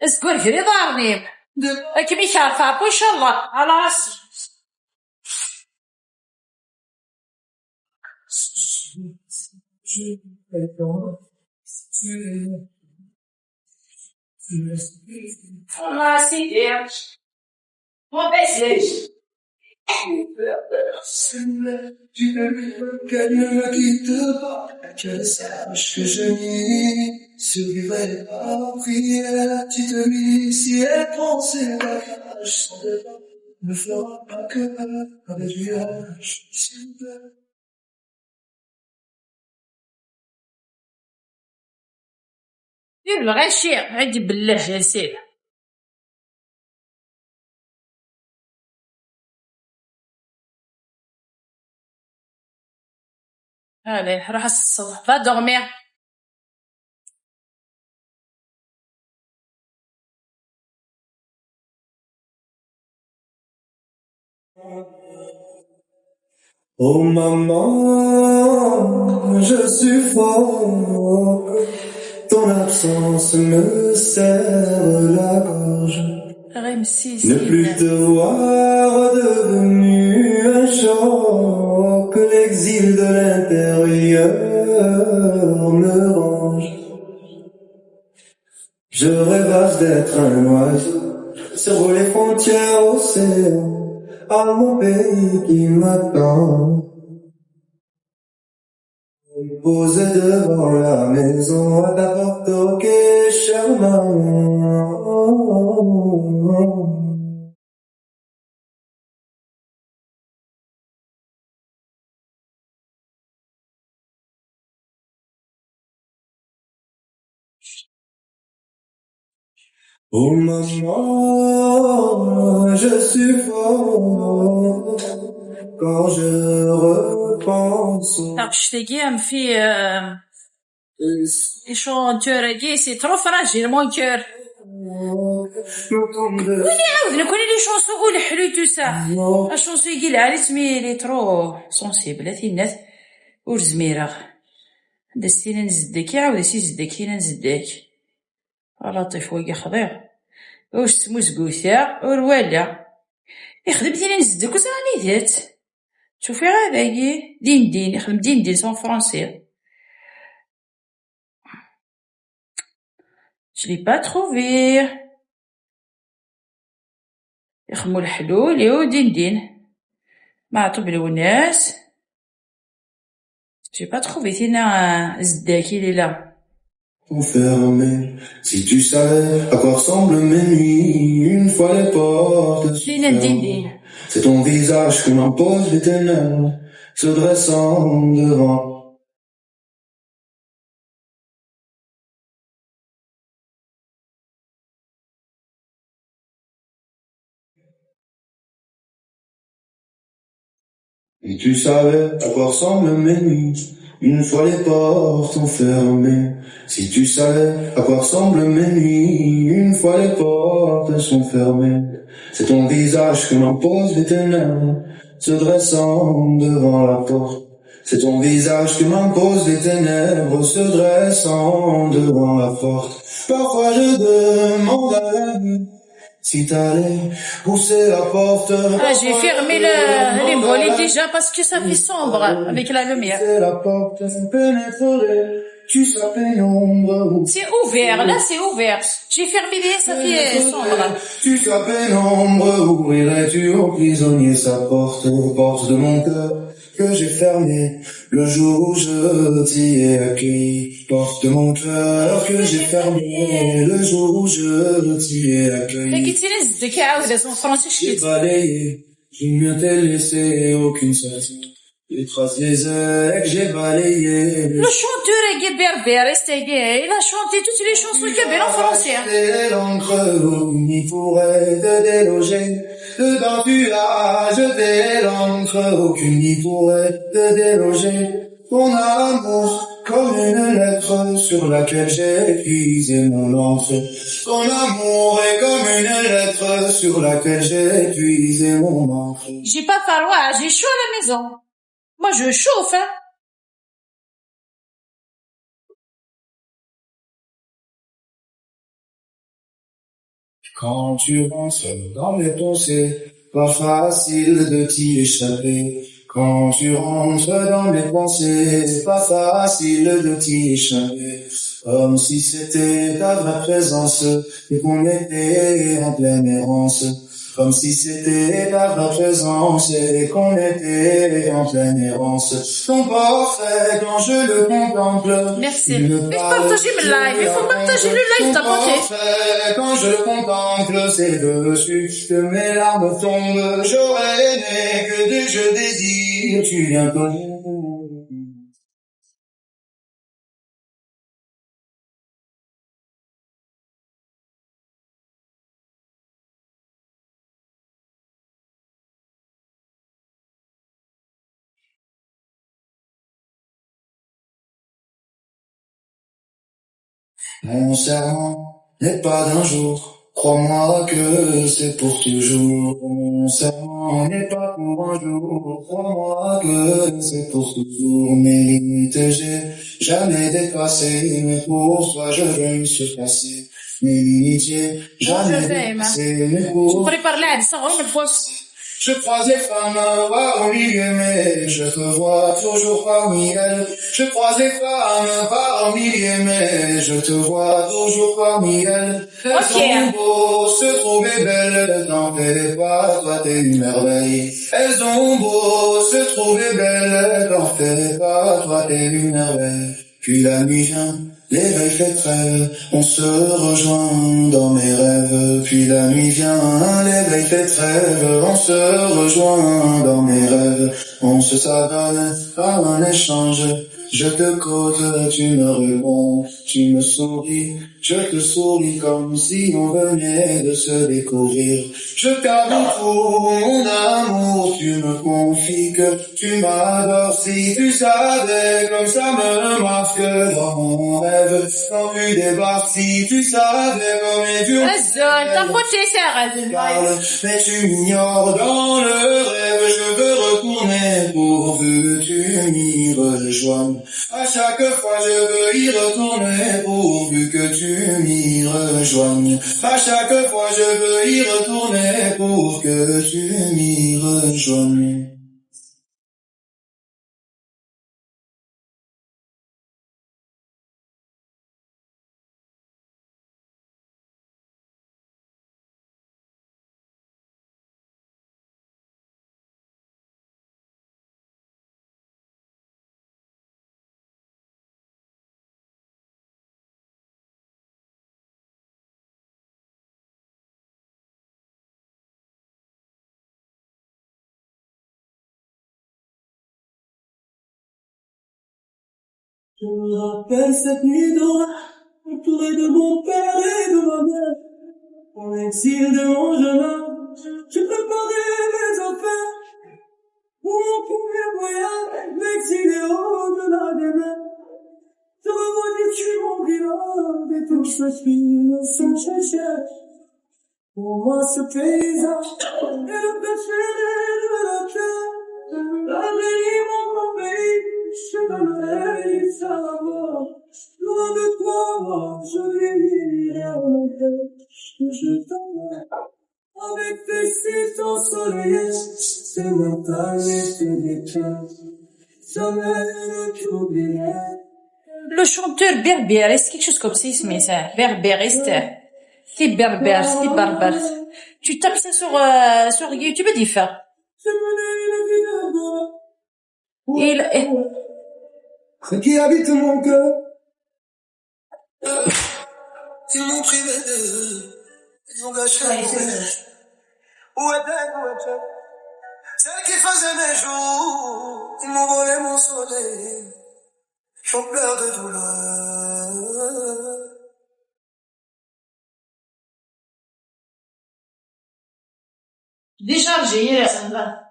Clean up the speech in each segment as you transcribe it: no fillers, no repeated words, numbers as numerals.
اسكر في ضارني كمي شارفة ان شاء الله على راسي الله سيدي ما بيسيش Tu ne lui veux quelqu'un qui te bat, qu'elle sache que je n'y survivrai pas. Prière, dites-lui si elle pensait la cage sans débat, ne fera pas que avec nuage, s'il vous plaît. يبلغ الشيء عندي بالله يا سيدي allez راح الصبح va dormir Oh maman, je suffoque, ton absence me serre la gorge. Ne plus te voir devenu un choc, l'exil de l'intérieur me ronge. Je rêvasse d'être un oiseau sur les frontières océans, à mon pays qui m'attend. Posé devant la maison, à ta porte au quai charmant. Oh maman, je suffoque quand je repense تشتاقين في شونتور كي سي ترو فراجيل مون كور قولي عاود كون لي شونسو قولي حلو تو سا الشونسو يقيل على سمي لي ترو سونسيبل تينات ور زميرة دستينا نزدك عاود سي زدك هنا نزدك لطيف ويا خضير واش سمو زكوثا ور والا يخدم تينا نزدك وزراني ذات شوفي هذاكي دين يخدم دين سون فرونسي je l'ai pas trouvé يخدموا الحلول يو دين ما عطوا بالوناس j'ai pas trouvé تينا زداكي ليلى Enfermé, si tu savais à quoi ressemblent mes nuits, une fois les portes fermées, c'est ton visage que m'impose les ténèbres, se dressant devant. Et tu savais à quoi ressemblent mes nuits, une fois les portes sont fermées. Si tu savais à quoi ressemblent mes nuits, une fois les portes sont fermées. C'est ton visage que m'impose les ténèbres, se dressant devant la porte. C'est ton visage que m'impose les ténèbres, se dressant devant la porte. Parfois je demande à la vie si t'allais pousser la porte. j'ai fermé les volets déjà parce que ça fait sombre avec la lumière. La porte pénétrerait, tu seras pénombre. C'est ouvert, là c'est ouvert. J'ai fermé ça fait sombre. Tu seras pénombre, ouvrirais-tu au prisonnier sa porte de mon cœur que j'ai fermé le jour où je t'y ai accueilli. Porte de mon cœur que j'ai fermé le jour où je t'y ai accueilli. J'ai balayé, je ne t'ai laissé aucune trace. Les traces des heures que j'ai balayées. Le chanteur est berbère, il a chanté toutes les chansons qu'il y avait en français. L'encre n'y pourrait te déloger. Dedans tu as jeté l'encre, aucune n'y pourrait te déloger. Ton amour comme une lettre sur laquelle j'ai épuisé mon encre. Ton amour est comme une lettre sur laquelle j'ai épuisé mon encre. J'ai pas falloir, j'ai chaud à la maison. Moi je chauffe, hein. Quand tu rentres dans mes pensées, pas facile de t'y échapper. Quand tu rentres dans mes pensées, pas facile de t'y échapper. Comme si c'était ta vraie présence et qu'on était en pleine errance. Comme si c'était ta vraie présence et qu'on était en pleine errance. Ton parfait quand je le contemple. Merci. Il me Il faut parle, partager le live. Il faut partager le live, t'as compté. parfait quand je contemple ses dessus, que mes larmes tombent. J'aurais aimé que dès que je désire, tu viens connaître. Mon serment n'est pas d'un jour, crois-moi que c'est pour toujours. Mon serment n'est pas pour un jour, crois-moi que c'est pour toujours. Mes limites j'ai jamais dépassé, mais pour toi je veux me surpasser. Mes limites j'ai jamais dépassé, mais pour Je prépare l'aide, ça va, mais faut... je croise les femmes parmi mais je te vois toujours parmi elles. Je croise les femmes parmi mais je te vois toujours parmi elles. Elles ont beau se trouver belles, n'en fais pas, toi t'es une merveille. Elles ont beau se trouver belles, n'en fais pas, toi t'es une merveille. Puis la nuit vient, l'éveil fait trêve, on se rejoint dans mes rêves. Puis la nuit vient, l'éveil fait trêve, on se rejoint dans mes rêves. On se s'adonne à un échange, je te cause, tu me réponds, tu me souris, je te souris comme si on venait de se découvrir. Je t'avoue tout mon amour, tu me confies que tu m'adores. Si tu savais comme ça me masque dans mon rêve, quand tu débarques, si tu savais comme est dur. t'as poté, c'est Parle, mais tu m'ignores dans le rêve, je veux retourner pourvu que tu m'y rejoignes. À chaque fois je veux y retourner pourvu que tu m'y rejoignes. À chaque fois je veux y retourner pour que tu m'y rejoignes. Je me rappelle cette nuit d'orage, entouré de mon père et de ma mère. En exil de mon jeune âge, je préparais mes affaires pour mon premier voyage, m'exiler au-delà des mers. Je revois sur mon village et tout s'aspire sans chercher. Pour moi ce paysage est le péché de la terre. La vie mon pays, je donnerai sa mort. Loin de toi, je vivrai en paix. Je t'aime. Avec tes cils ensoleillés, ces montagnes et ces déclins, jamais ne t'oublierai. Le chanteur berbère, est-ce quelque chose comme ça, mais ça, berbériste. C'est berbère, c'est barbare. Tu tapes ça sur YouTube, dis ça. Ce qui habite mon cœur, ils m'ont privé ils ont gâché mon rêve. Où était, celle qui faisait mes jours, ils m'ont volé mon soleil, j'en pleure de douleur. Déchargé, ça va.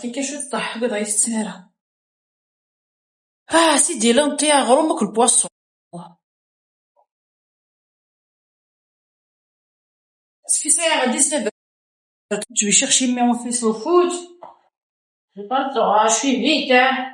في quelque صح قدر يستمر. سيدي لانتي غرومك البواسون. في ساعة 19 je vais chercher mon fils au foot. J'ai pas le temps, je suis vite, hein.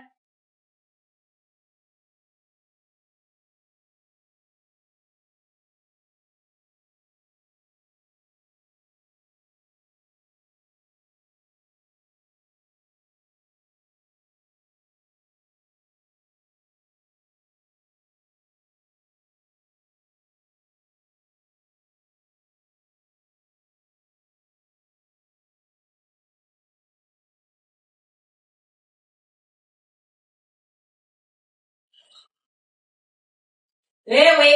Eh oui.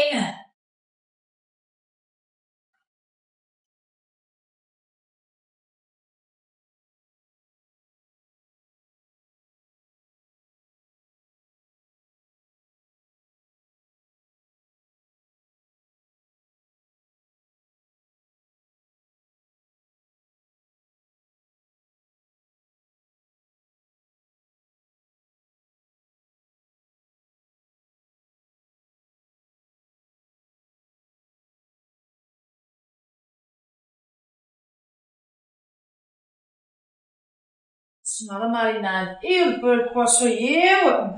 Senhora Marinade, eu por sou eu.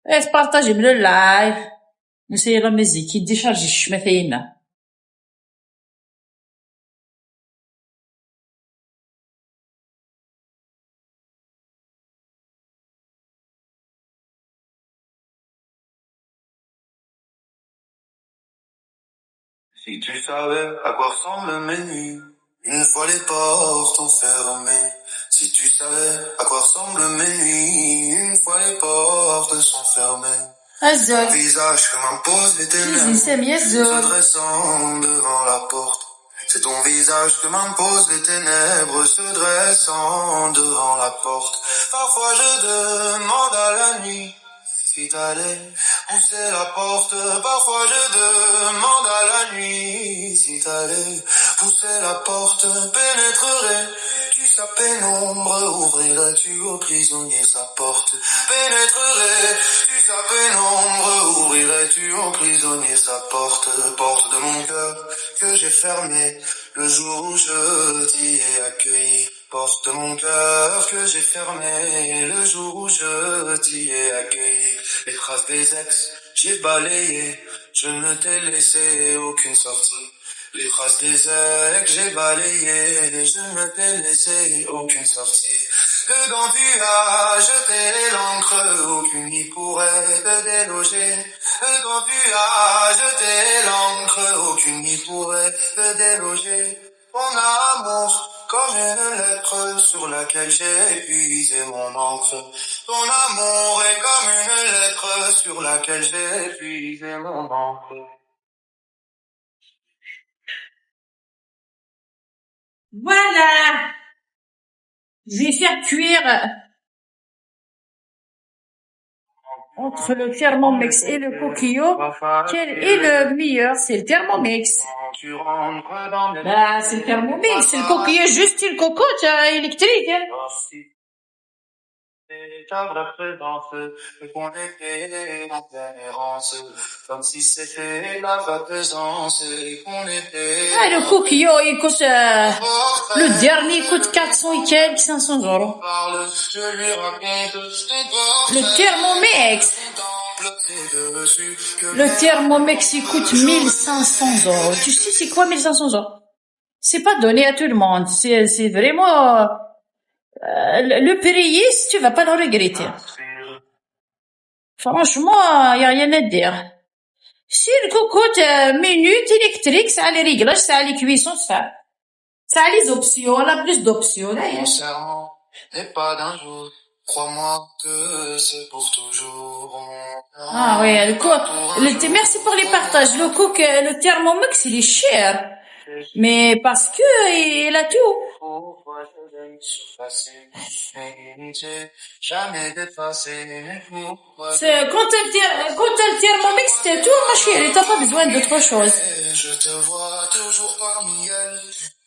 É, partagez le live. نسيي لا ميزيك يديشارجي الشماثينا. Si tu savais à quoi ressemblent mes nuits, une fois les portes enfermées. Si tu savais à quoi ressemblent mes nuits, une fois les portes sont fermées. الزول. Visage que m'impose les جيزي نسامي ténèbres, se الزول. dressant devant la porte. C'est ton visage que m'impose les ténèbres, se dressant devant la porte. Parfois je demande à la nuit si t'allais pousser la porte. Parfois je demande à la nuit si t'allais pousser la porte. Pénétrerais-tu sa pénombre, ouvrirais-tu au prisonnier sa porte? Pénétrerais-tu sa pénombre, ouvrirais-tu au prisonnier sa porte? Porte de mon cœur que j'ai fermée le jour où je t'y ai accueilli. Porte de mon cœur que j'ai fermée le jour où je t'y ai accueilli. Les phrases des ex, j'ai balayé, je ne t'ai laissé aucune sortie. Les phrases des ex, j'ai balayé, je ne t'ai laissé aucune sortie. Que quand tu as jeté l'encre, aucune n'y pourrait te déloger. Que quand tu as jeté l'encre, aucune n'y pourrait te déloger. Mon amour, comme une lettre sur laquelle j'ai épuisé mon encre. Ton amour est comme une lettre sur laquelle j'ai épuisé mon encre. Voilà. Je vais faire cuire entre le thermomix et le coquillot. Quel est le meilleur? C'est le thermomix. Bah, c'est le thermomix. C'est le coquillot, juste une cocotte électrique. Hein. Ta vraie présence, qu'on était en pleine errance, comme si c'était la vraie présence, qu'on était... Ah, le coquillot, il coûte, le dernier coûte 400 et quelques, 500 euros. Le Thermomix. Le Thermomix, il coûte 1500 euros. Tu sais, c'est quoi 1500 euros? C'est pas donné à tout le monde. C'est vraiment, le payer, si tu vas pas le regretter. Franchement, y a rien à dire. Si le cocotte minute électrique, ça a les réglages, ça a les cuissons, ça a les options, on a plus d'options. Mon serment n'est pas d'un jour, crois-moi que c'est pour toujours. Ah oui, merci pour les partages. Le Thermomix, il est cher. Mais parce que il a tout. C'est quand t'as le Thermomix, C'est tout, ma chérie, t'as pas besoin d'autre chose. Je te vois toujours parmi elles.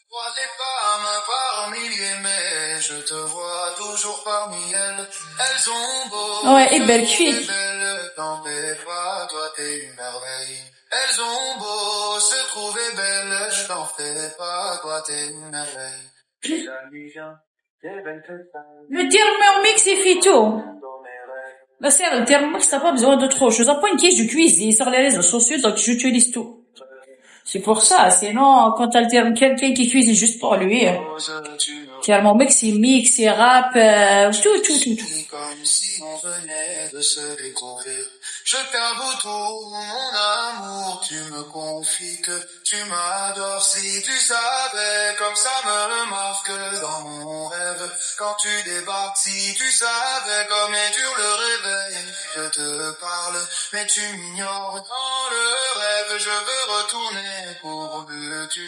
Vois les femmes par milliers, mais je te vois toujours parmi elles. Elles ont beau. Ouais, et belle fille. Belle, t'en fais pas, toi t'es une merveille. Elles ont beau se trouver belles, t'en fais pas, toi t'es une merveille. Le Thermomix, il fait tout. La sœur, le Thermomix, t'as pas besoin d'autre chose. À point que je cuisine sur les réseaux sociaux, donc j'utilise tout. C'est pour ça, sinon, quand t'as quelqu'un qui cuisine juste pour lui, Thermomix, il mixe, il rappe, tout. Comme si on venait de se découvrir. Je t'avoue tout mon amour, tu me confies que tu m'adores. Si tu savais comme ça me marque dans mon rêve quand tu débarques. Si tu savais comme est dur le réveil, je te parle mais tu m'ignores. Dans le rêve je veux retourner pour que tu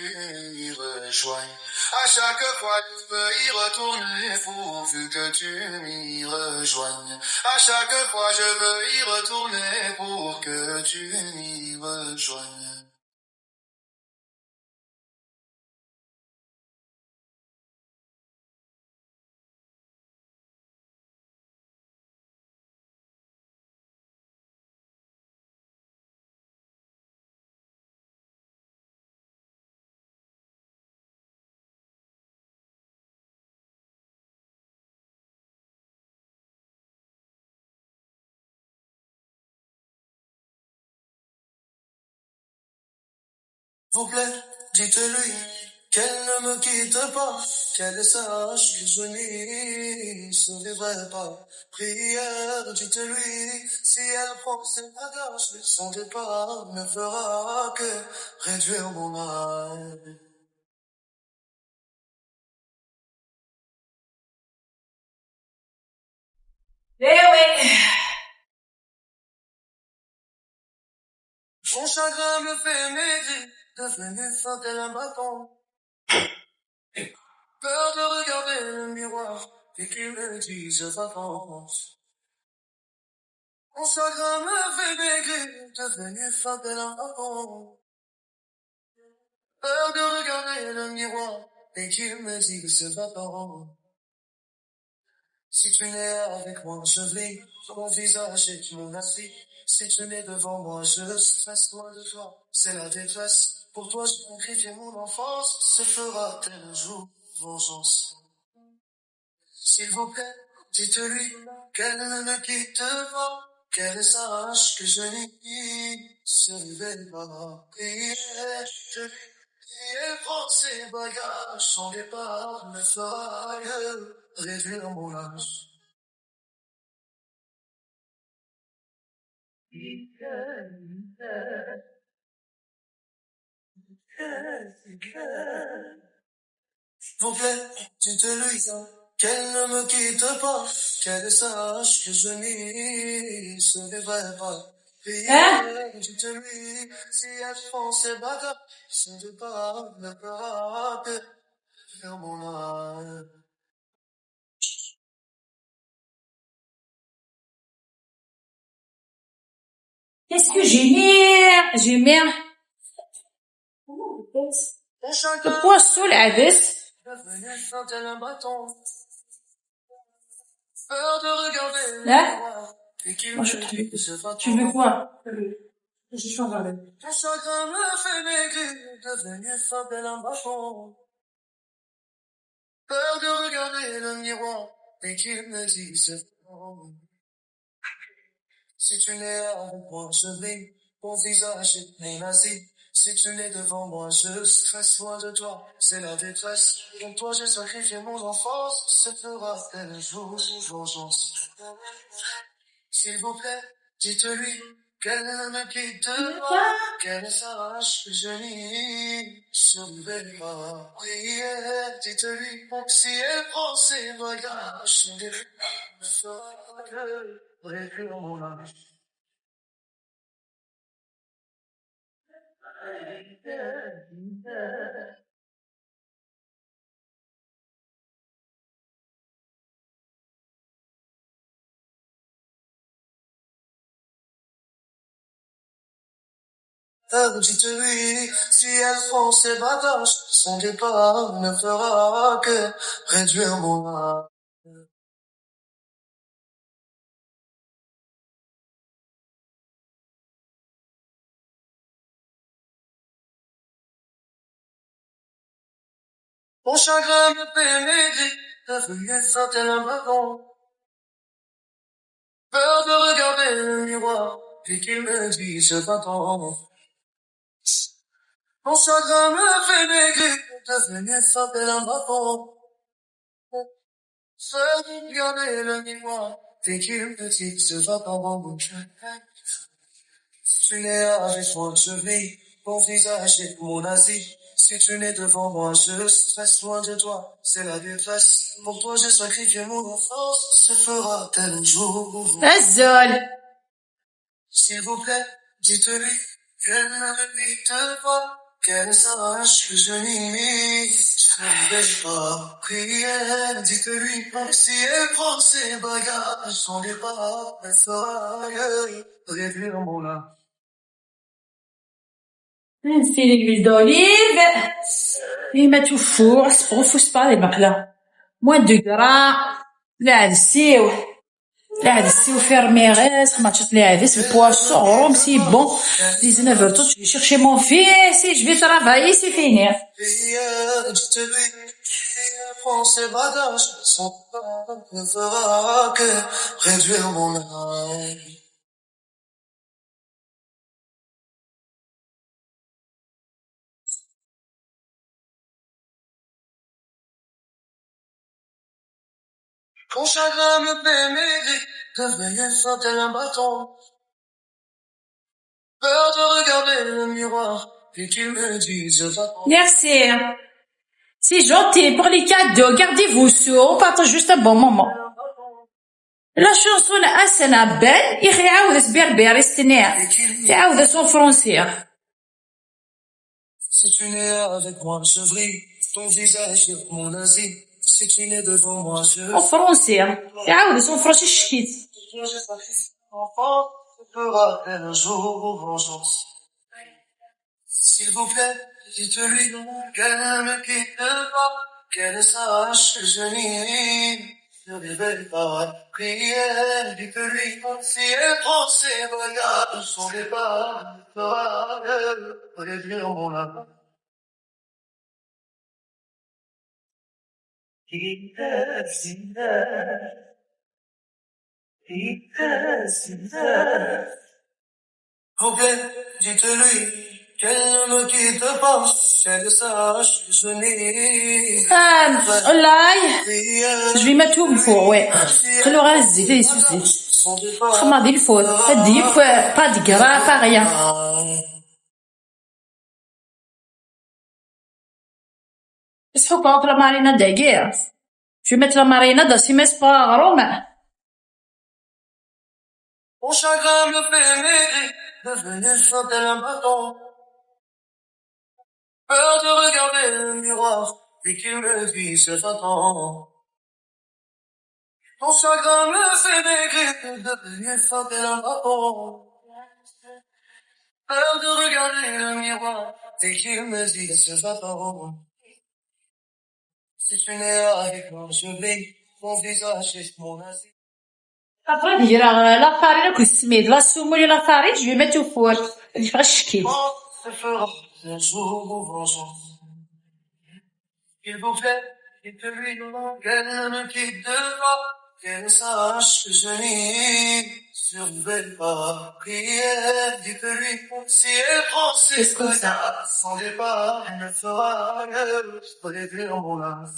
y rejoignes. À chaque fois je veux y retourner pourvu que tu m'y rejoignes. À chaque fois je veux y retourner pour que tu m'y rejoignes. S'il vous plaît, dites-lui qu'elle ne me quitte pas, qu'elle sache que je n'y survivrai pas. Prière, dites-lui, si elle prend ses bagages, son départ ne fera que réduire mon âme. Eh oui. Son chagrin me fait maigrir, devenu fin tel un bâton. Peur de regarder le miroir et qu'il me dise avance. Mon chagrin me fait maigrir, devenu fin tel un bâton. Peur de regarder le miroir et qu'il me dise avance. Si tu n'es avec moi, je vis, ton visage est mon assis. Si tu n'es devant moi, je stresse loin de toi, c'est la détresse. Pour toi, j'ai sacrifié mon enfance, se fera-t-elle un jour vengeance? S'il vous plaît, dites-lui qu'elle ne me quitte pas, qu'elle sache que je n'y survivrai pas. Dites-lui, si elle prend ses bagages, son départ ne fera que réduire mon âge. S'il vous plaît, dites-lui qu'elle ne me quitte pas, qu'elle sache que je n'y survivrai pas. Hein? Dites-lui, si elle prend ses bagages, son départ ne fera que faire mon âme. Qu'est-ce que j'ai mis? J'ai mis le poisson, la vis. Devenu fin tel un bâton. Peur de regarder le Là? miroir et qu'il Moi, je me te dise Tu veux quoi? Je suis en train. ton chagrin me fait maigrir, devenu fin tel un bâton. Peur de regarder le miroir et qu'il me dise non. Si tu n'es avec moi, je vis, ton visage est menacé. Si tu n'es devant moi, je stresse loin de toi, c'est la détresse. Pour toi, j'ai sacrifié mon enfance, ce fera tel jour vengeance. S'il vous plaît, dites-lui qu'elle ne me quitte pas, qu'elle sache que je n'y survivrai pas. Prière, dites-lui, si elle prend ses bagages, son début ne fera que réduire mon âge. Dites-lui, si elle prend ses bagages, son départ ne fera que réduire mon âme. Mon chagrin me fait maigrir, devenu tel un wagon. Peur de regarder le miroir, et qu'il me dise va-t'en. Mon chagrin me fait maigrir, devenu tel un wagon. Peur de regarder le miroir, et qu'il me dise va-t'en. Si tu n'es avec moi, je vis, mon visage est mon asile. Si tu n'es devant moi, je reste loin de toi, c'est la détresse. Pour toi, j'ai sacrifié mon enfance, se fera-t-elle un jour? الزول. S'il vous plaît, dites-lui qu'elle ne m'invite pas, qu'elle sache que je n'imite pas. Prière, dites-lui, si elle prend ses bagages, son départ, elle fera réduire mon âme. نسيلي الhuile d'olive. Et ما توفور غفوس با المقلة. موان دو غرا. لا عدسيو fermérez, خماتشات لا عدس البواسون غروم سي بون. 19h tout, je vais chercher mon fils et je vais travailler, c'est fini. Prends ses bagages, son corps ne fera que réduire mon âme. Ton chagrin me fait maigrir, devenir tel un bâton. Peur de regarder le miroir, et qu'il me dise va-t'en. Merci. C'est gentil pour les cadeaux. Gardez-vous ça. On partage juste un bon moment. La chanson أسنا بان يخي عاودت بربر استناع تعاودت en français. Si tu n'es avec moi, je brille, ton visage est mon asile. Si tu n'es devant moi, je En français. تعاودت en français شكيت. enfant, se fera un jour vengeance. S'il vous plaît, dites-lui qu'elle ne me quitte pas, qu'elle sache que je ne révèle pas. Prière, dites-lui, si elle prend ses bagages, son départ fera réduire mon âme. Couplet, dites-lui qu'elle ne me quitte pas, qu'elle sache que je n'ai والله je vais mettre tout فوق ouais. خلو غير الزيت يسوي الزيت. خماضي الفول هدي با دقرا با غيا. بس حكم la marina دقيق. Je vais mettre la marinade si mais pas arôme. Mon chagrin me fait maigrir, devenir tel un bâton. Peur de regarder le miroir, et qu'il me dise va-t'en. Mon chagrin me fait maigrir, devenir tel un bâton. Peur de regarder le miroir, et qu'il me dise va-t'en. Si tu n'es avec moi, je brille, mon visage est mon asile. Après dire la farine que سميد la semoule la farine je vais mettre au four. Je ferai شكيت. Se fera un jour vengeance. Il vous plaît, dites-lui qu'elle ne me quitte pas, qu'elle sache que je n'y surveille pas. Prière, dites-lui, si elle prend ses bagages, son départ ne fera que réduire mon âme.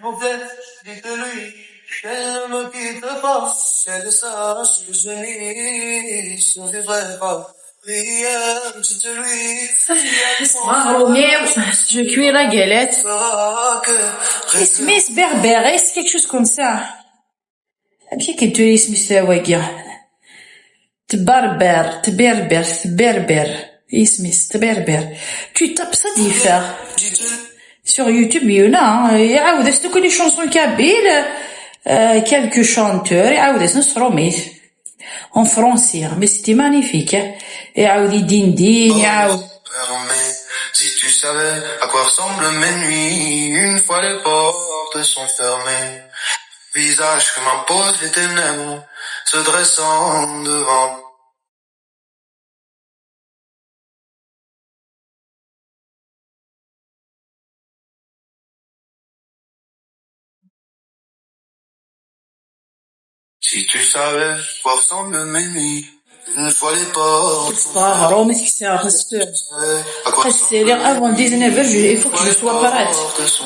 Mon père, dites-lui qu'elle ne me quitte pas, qu'elle sache que je n'y survivrai pas. Prière, dites-lui, Je cuis la galette. اسميس بربريس quelque chose comme ça. أمشي كنتوري اسميس واقع. تبربر اسميس تبربر. Tu tapes ça diffère. Sur YouTube, il y en a, hein. يعاود que les chansons kabyles, quelques chanteurs, يعاود نصرو en français, mais c'était magnifique, hein. يعاود يدين يعاود. Si tu savais à quoi ressemblent mes nuits, une fois les portes sont fermées, visage que m'imposent les ténèbres, se dressant devant. Si tu savais à quoi ressemblent mes nuits, une fois les portes sont fermées, avant 19h, il faut que je sois prête.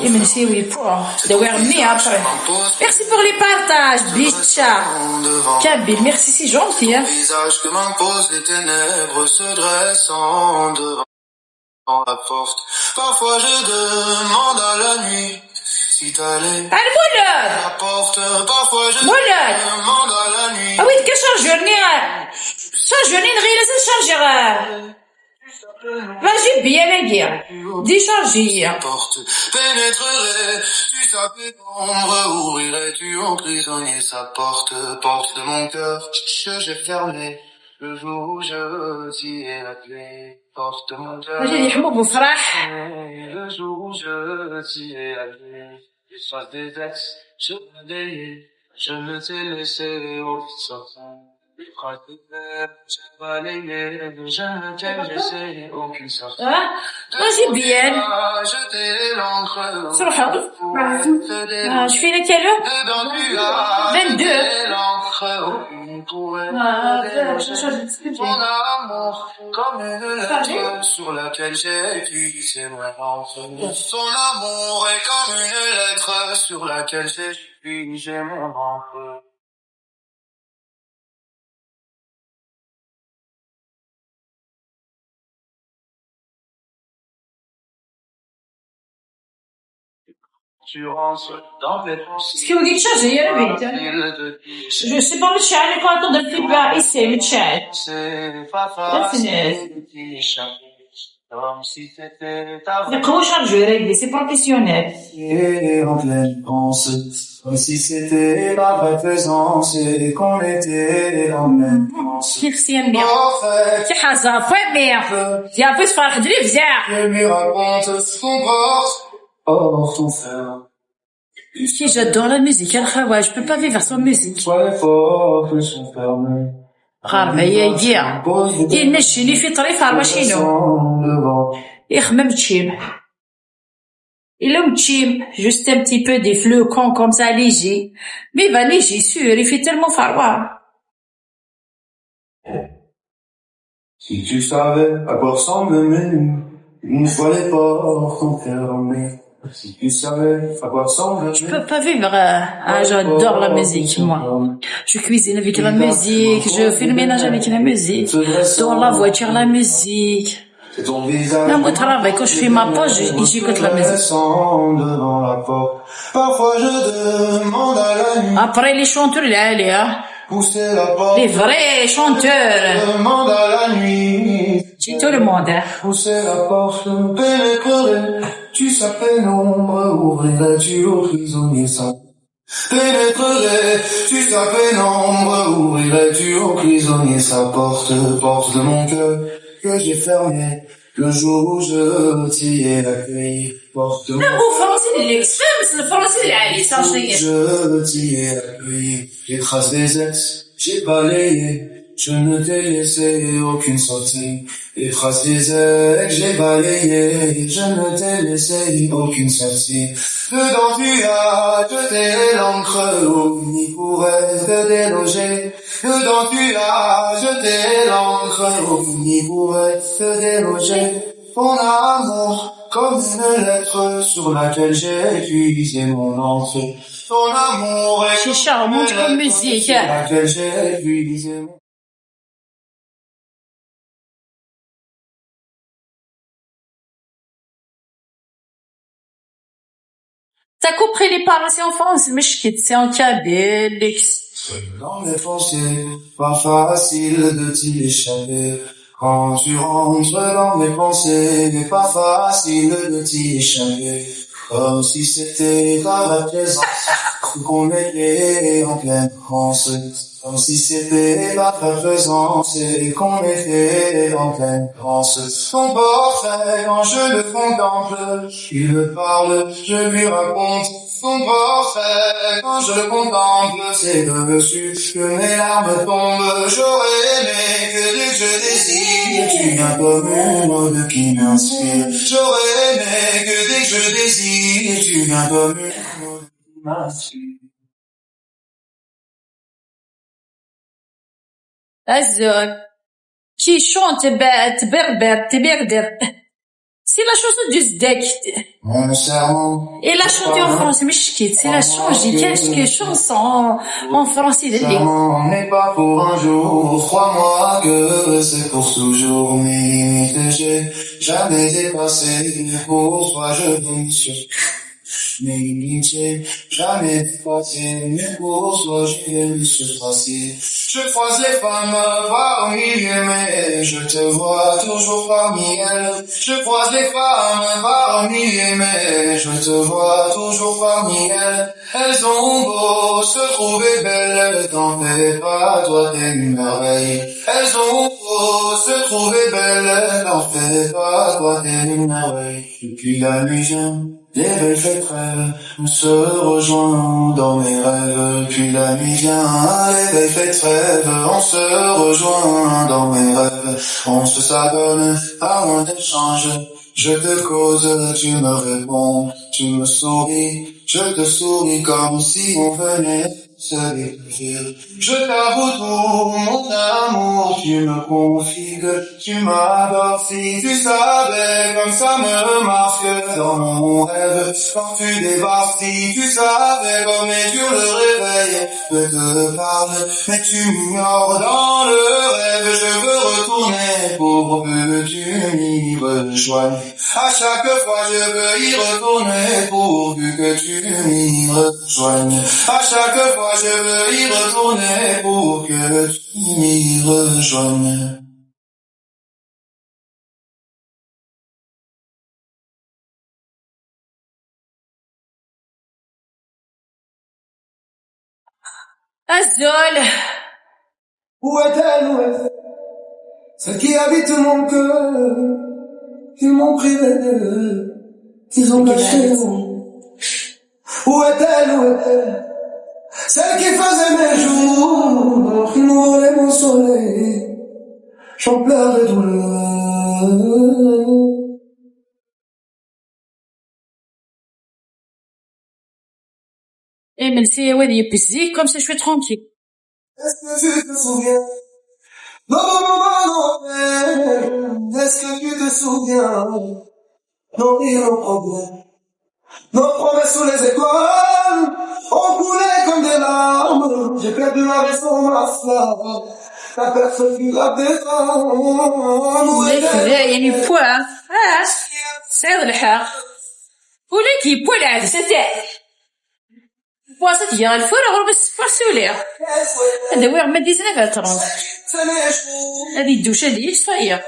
Et merci, oui, pour. Après. Merci pour les partages, Bicha. Kabyle, merci, c'est gentil, hein. visage que m'imposent les ténèbres, se dressant devant la porte. Parfois je demande à la nuit si t'allais à la porte. Parfois je demande à la nuit. Ah oui, que chargeur-ni, غير chargeur. Vas-y, bien, les gars. Décharger. Porte pénétrerait, tu savais l'ombre, ouvrirais-tu en prisonnier sa porte, porte de mon cœur que j'ai fermé le jour où je tirais la clé, porte de mon cœur. Vas-y, حبوب وفرح. Le jour où je tirais la clé, les faces des ex, je me déliais, je me t'ai laissé au sortant. Les phrases des ex, j'ai balayé, je ne t'ai laissé aucune sortie. Vas-y, bien. Jeter l'encre. Je fais quelle heure? 22. Mon amour, comme une lettre sur laquelle j'ai écrit mon enfant. Son amour est comme une lettre sur laquelle j'ai écrit mon enfant. Tu rentres dans tes pensées. Ce que vous dites, j'ai eu Je sais pas, متشعل quand on donne plus bas ici, متشعل. C'est pas facile de t'échapper. Comme si t'étais ta Le gros chargeur, c'est professionnel. Et en pleine pensée, comme si c'était la vraie présence et qu'on était en même pensée. Merci, Amir. C'est Hazard, pas merde. Il y a un peu de farce de l'ivzar. Je lui raconte ce qu'on porte hors ton fer. Si j'adore la musique, ouais, je peux pas vivre sans musique. Soit les portes sont fermées. غاربة يا ينشيني في طريق عربة شنو يخمم تشيم إلا متشيم juste un petit peu des flocons comme ça léger mais va léger sûr il fait tellement froid. Si tu savais à quoi ressemblent mes nuits, une fois les portes sont fermées. Si tu savais à quoi ressemble. Je peux pas vivre. J'adore la musique, moi. Je cuisine avec la musique, je fais le ménage avec la musique. Dans la voiture, la musique. C'est ton visage. Même au travail, quand je fais ma pause, j'écoute la musique. Devant la porte. Parfois je demande à la nuit. Après les chanteurs, là, Pousser la porte. Les vrais chanteurs. Demande à la nuit. C'est tout le monde. Pousser la porte, pénétrerai. Tu sapais l'ombre, ouvrirais-tu au prisonnier ça? Pénétrerai, tu sapais l'ombre, ouvrirais-tu au prisonnier sa porte, porte de mon cœur que j'ai fermé le jour où je t'y ai accueilli, porte de mon cœur. Le français, Je t'y ai accueilli, les traces des ex, j'ai balayé. Je ne t'ai laissé aucune sortie. Les traces des ex, j'ai balayé. Je ne t'ai laissé aucune sortie. Dedans tu as jeté l'encre où ni pourrait te déloger. Dedans tu as jeté l'encre où ni pourrait te déloger. Ton amour, comme une lettre sur laquelle j'ai épuisé mon entrée. Ton amour est c'est charmant comme musique. sur laquelle j'ai épuisé mon T'as compris les paroles, c'est en France, mais c'est en kabyle. Dans mes pensées, pas facile de t'y échapper. Quand tu rentres dans mes pensées, pas facile de t'y échapper. Comme si c'était par la présence qu'on était en pleine France. Comme si c'était par ta présence et qu'on était en pleine France. Son portrait, quand je le contemple, il me parle, je lui raconte. Son portrait, quand je le contemple, c'est dessus que mes larmes tombent. J'aurais aimé que dès que je désire, tu viens comme une ode qui m'inspire. J'aurais aimé que dès que je désire, tu viens comme une ode qui m'inspire. Azul. Qui chante تبردر. C'est la chanson du Zdek. Et la chanter en français, mais c'est la chanson, quelques chansons en français de l'île. On n'est pas pour un jour, crois-moi que c'est pour toujours, mais j'ai jamais dépassé, pour toi je compte sur mes limites, jamais dépassé, mais pour toi je vais me surpasser. Je croise les femmes parmi les mais je te vois toujours parmi elles. Je croise les femmes parmi les mais je te vois toujours parmi elles. Elles ont beau se trouver belles, t'en fais pas, toi t'es une merveille. Elles ont beau se trouver belles, t'en fais pas, toi t'es une merveille. Depuis la nuit vient, les belles fêtes rêves, on se rejoint dans mes rêves. Puis la nuit vient, les belles fêtes rêves, on se rejoint dans mes rêves. On se s'abonne à un échange. Je te cause, tu me réponds, tu me souris, je te souris comme si on venait se découvrir. Je t'avoue tout mon amour, tu me confies que tu m'adores. Si tu savais comme ça me marque dans mon rêve, quand tu débarques, si tu savais comme est dur le réveil, je te parle, mais tu m'ignores dans le rêve. Je veux retourner pour que tu m'y rejoignes. À chaque fois je veux y retourner pourvu que tu m'y rejoignes. À chaque fois je veux y retourner pour que tu m'y rejoignes. Azul. Où est-elle, où est-elle? Celle qui habite mon cœur. Ils m'ont privé d'eux. Ils ont gâché mon. Où est-elle, où est-elle? Celle qui faisait mes jours, qui nous volait mon soleil. J'en pleure de douleur. Et merci, ouais, il est comme ça je suis tranquille. Est-ce que tu te souviens? Non, non, non, non, est-ce que tu te souviens? Non, il nos problèmes. Nos promesses sous les étoiles ont coulé comme des larmes. J'ai perdu la raison, ma flamme. La personne qui la défend. يعني بوا سعيد الحق ولكي بوا العاد ستاع بوا ستجي الفرغ بس فرسولي هذا وير ما ديزنا فيها ترونس هذه الدوشة ديال صفايا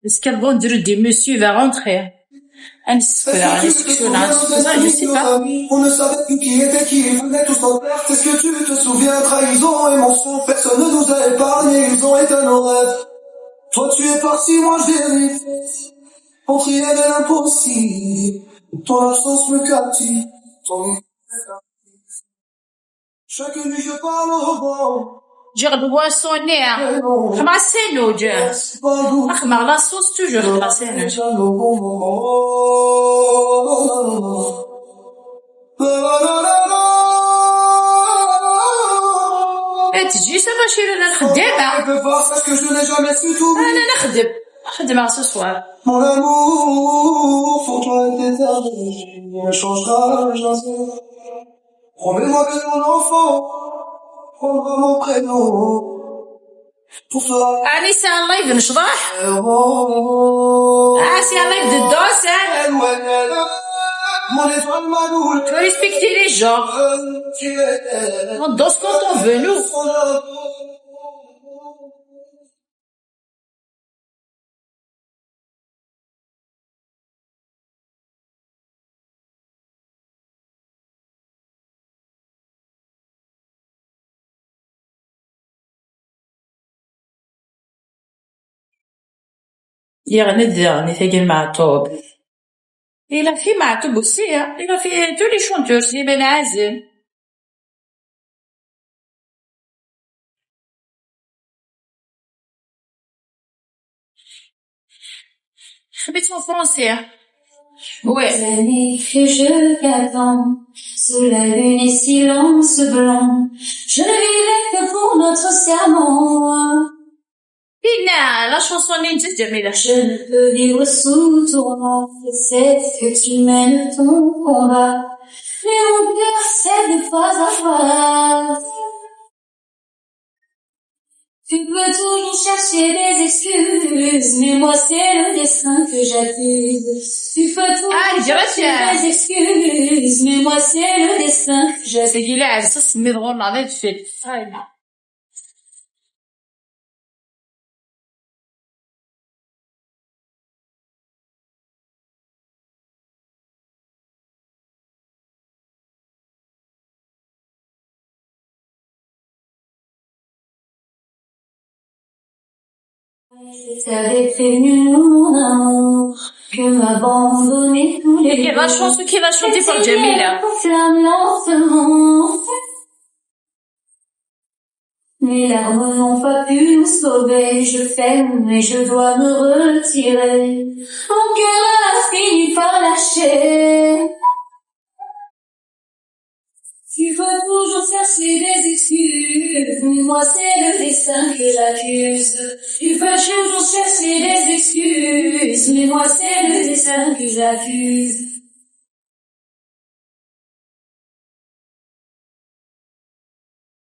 Est-ce qu'elle va dire des monsieur va rentrer? Je sais pas. On ne savait plus qui était qui, ils venaient tous en perte. Est-ce que tu te souviens? Trahison et mensonge, personne ne nous a épargnés, ils ont éteint nos rêves. Toi tu es parti, moi j'ai hérité. On criait de l'impossible. Ton absence me captive. Chaque nuit je parle au vent. جرب واسونيا خماسينو جا أخمر لا صوص توجور خماسينو تجي سما شيري انا نخدمها انا نخدم على الصوار Mon amour, pour toi est éternel, ne changera jamais. Promets-moi que ton enfant prendra mon prénom. Pour toi. أنا سي ان لايف نشطح سي ان لايف دو دوس Tu dois respecter les gens. On danse quand on veut, nous. يغني ثقل مع طوب. Il a fait Matoub aussi, hein. Il a fait tous les chanteurs, c'est Ben Azim. Habite en français, hein. Ouais. Années que je t'attends, sous la lune et silence blanc, je ne vivrai que pour notre serment. Pina, la chanson ninja Jamila. Je ne peux vivre sous toi, c'est que tu mènes ton combat, mais mon cœur sait de pas avoir. Tu peux toujours chercher des excuses, mais moi c'est le destin que j'accuse. Tu peux toujours chercher des excuses, mais moi c'est le destin que j'accuse. C'est qu'il a أساس مدغور على الفيلم. T'avais prévenu mon amour que m'abandonner tous les Et la chanson qu'il a chantée par Jamila. Flamme lentement. Mes larmes n'ont pas pu nous sauver, je ferme mais je dois me retirer. Mon cœur a fini par lâcher. Tu veux toujours chercher des excuses, mais moi c'est le destin que j'accuse. Tu veux toujours chercher des excuses, mais moi c'est le destin que j'accuse.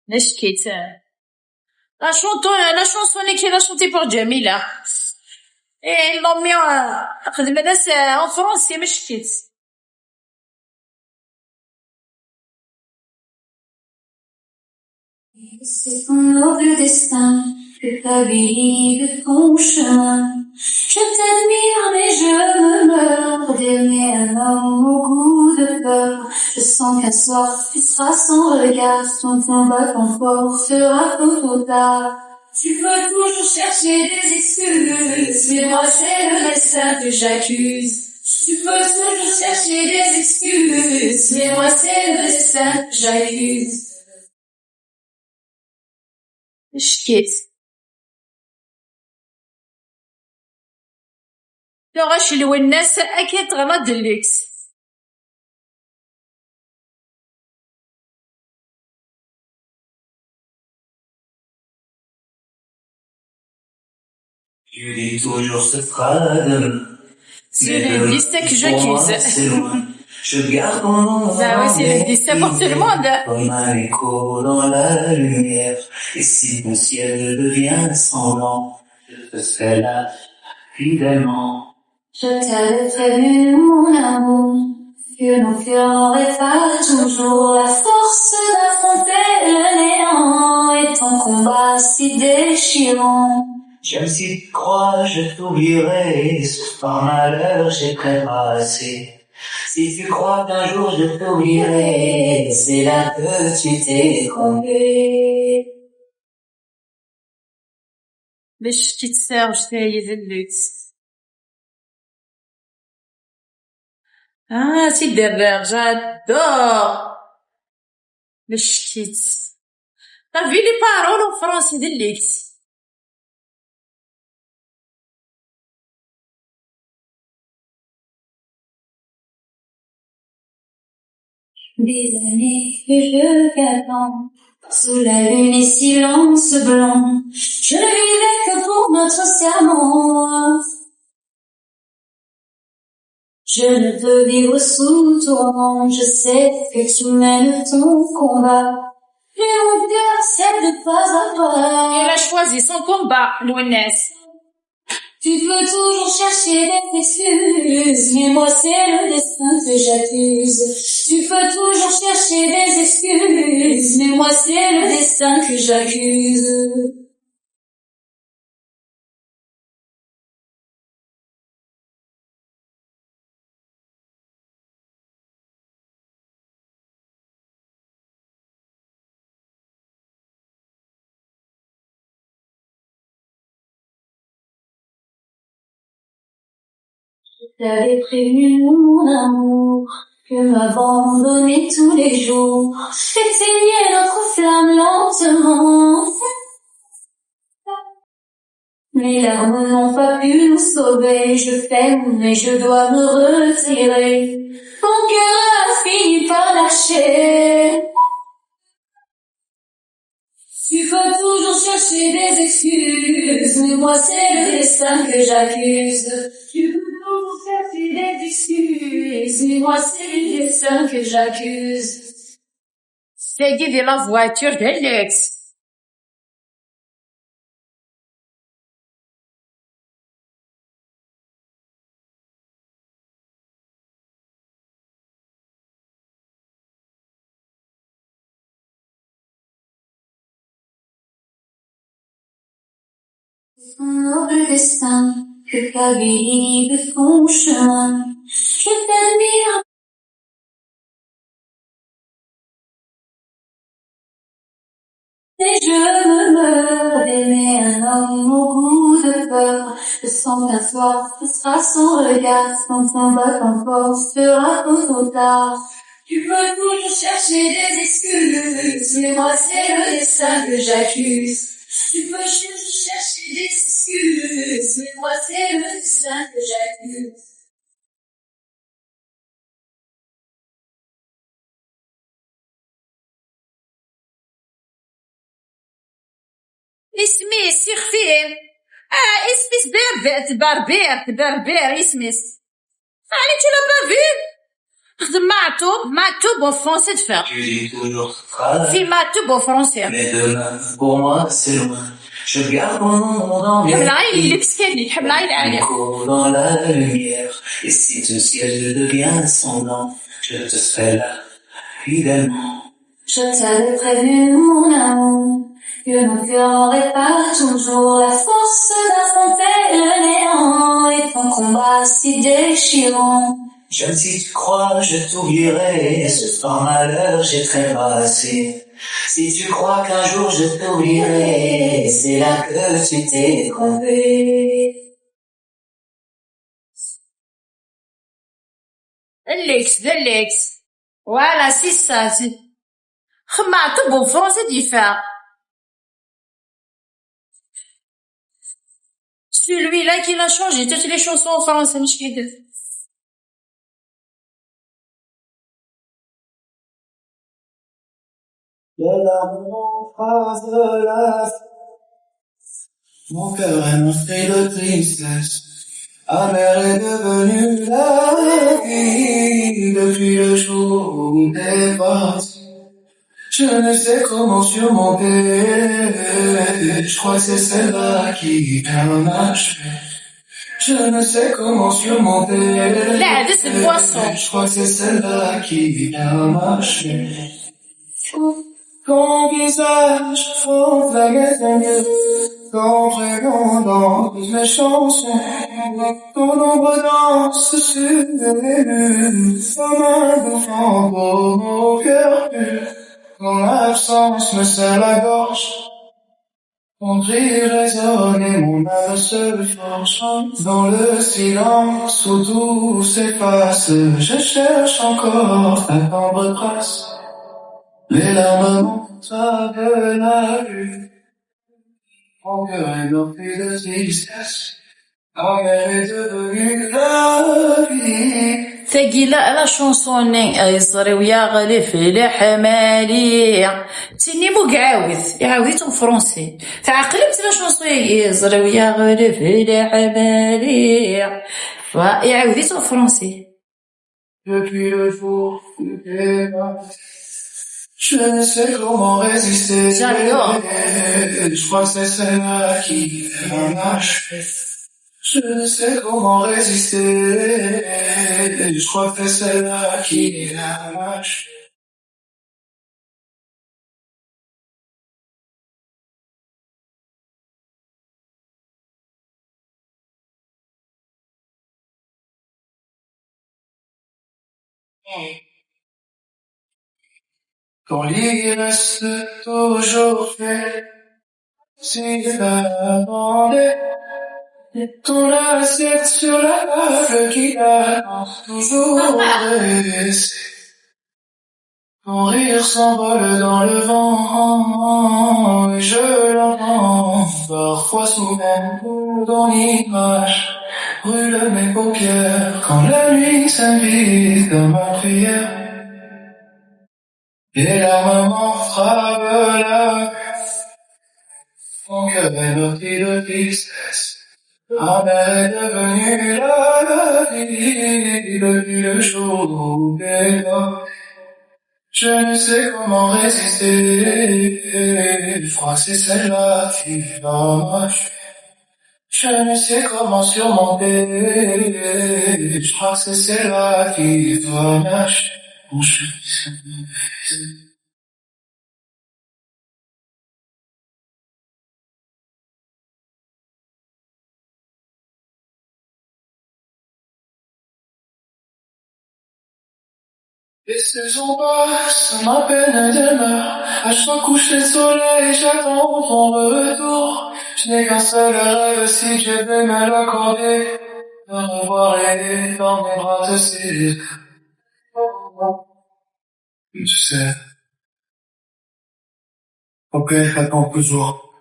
نشكيت. La chanson qu'il a chantée par Jamila. Et ils l'ont mis en français, mais شكيت. C'est ton noble destin que ta vie de ton chemin. Je t'admire mais je me meurs d'aimer un homme au goût de peur. Je sens qu'un soir tu seras sans regard, ton combat ton corps sera trop tard. Tu peux toujours chercher des excuses, mais moi c'est le destin que j'accuse. Tu peux toujours chercher des excuses, mais moi c'est le destin que j'accuse. شكيت. لو غاشلو الناس أكيد غلط الليكس. Tu dis toujours ce sera demain. C'est le destin que j'accuse. C'est loin. Je garde mon nom. Bah oui, c'est le destin pour tout le monde. Comme un écho dans la lumière. Et si mon ciel devient sanglant, je te serai là, fidèlement. Je t'avais prévenu, mon amour, que nos cœurs n'auraient pas toujours la force d'affronter le néant et ton combat si déchirant. Même si tu crois, je t'oublierai, par malheur, j'ai trépassé. Si tu crois qu'un jour je t'oublierai, c'est là que tu t'es trompé. Mais شكيت Serge, c'est الليكس. Ah, c'est derrière, j'adore. Mais شكيت. T'as vu les paroles en français de الليكس. Des années que je t'attends, sous la lune et silence blanc, je ne vivais que pour notre serment. Je ne peux vivre sous toi, je sais que tu mènes ton combat, mais mon cœur sait de pas à pas. Elle a choisi son combat, Lounes. Tu peux toujours chercher des excuses, mais moi c'est le destin que j'accuse. Tu peux toujours chercher des excuses, mais moi c'est le destin que j'accuse. T'avais prévenu mon amour que m'abandonner tous les jours éteignait notre flamme lentement. Mes larmes n'ont pas pu nous sauver, je t'aime mais je dois me retirer. Mon cœur a fini par lâcher. Tu vas toujours chercher des excuses, mais moi c'est le destin que j'accuse. Tu peux toujours chercher des excuses, mais moi c'est le destin que j'accuse. Tagi دي لا فواتور ديالكس. Son noble destin, que Kabylie de son chemin. Je t'admire. Et je me meurs d'aimer un homme au goût de peur. Le sang d'un soir, ce sera son regard, quand son battant fort sera trop tard. Tu peux toujours chercher des excuses, mais moi c'est le destin que j'accuse. Tu peux toujours chercher des excuses, mais moi c'est le destin que j'accuse. اسمي سيخفيه. اسمي تبربير اسمي. Allez, tu l'as pas vu? خدم معتوب au français de faire. Tu dis toujours phrase, في معتوب au français. mais demain, pour moi, c'est loin. Je garde mon nom dans mes حب العين اللي بسكني حب العين عليك. dans la lumière. Et si ce ciel devient sanglant, je te serai là, fidèlement. Je t'avais prévenu, mon amour, que mon cœur n'aurait pas toujours la force d'affronter le néant et ton combat si déchirant. Jeune, si tu crois, je t'oublierai. Ce soir malheur, j'ai trépassé. Si tu crois qu'un jour je t'oublierai, c'est là que tu t'es trompé. Alex. Voilà, c'est ça. معتوب au français de faire. Celui-là qui l'a changé toutes les chansons en français مش كده. Les larmes m'embrasent la mon cœur est meurtri de tristesse. Amère est devenue la vie depuis le jour où t'es parti. Je ne sais comment surmonter. Je crois que c'est celle-là qui vient m'achever. Je ne sais comment surmonter. Là, c'est le poisson. Je crois que c'est celle-là qui vient m'achever. Quand mon visage frôle la gaine, quand prénom dans toutes mes chansons, ton ombre danse sur les murs, comme un bouffon pour mon cœur pur. Ton absence me serre la gorge, ton cri résonne et mon âme se forge. Dans le silence où tout s'efface, je cherche encore ta tendre trace. Les larmes montent de la rue, mon cœur est meurtri de tristesse, amère est devenue la vie. ثقيلة لا شونسوني يصري ويا غالي في الحمالي تيني مو يعاوديتهم فرونسي تعقلت لا شونسوني يصري ويا غالي في الحمالي يعاوديتهم فرونسي. Depuis le jour où t'es parti, je ne sais comment résister. J'adore. Je crois que c'est celle-là qui m'en achève. Je ne sais comment résister. Je crois que c'est celle-là qui lâche. Ton lit reste toujours fait. Si je m'abandonne, ton assiette sur la table qui avance toujours dressée. Ton rire s'envole dans le vent et je l'entends parfois soudain ton image brûle mes paupières quand la nuit s'invite à ma prière et la maman frappe la mon cœur est meurtri de tristesse. Ah, mais est devenue la vie depuis le jour où t'es là. Je ne sais comment résister. Je crois que c'est celle-là qui va marcher. Je ne sais comment surmonter. Je crois que c'est celle-là qui va marcher. Les saisons passent, ma peine demeure. À chaque coucher de soleil, j'attends ton retour. Je n'ai qu'un seul rêve, si Dieu veut me l'accorder, de revoir et dans mes bras te serrer. Tu sais, mon cœur attend toujours,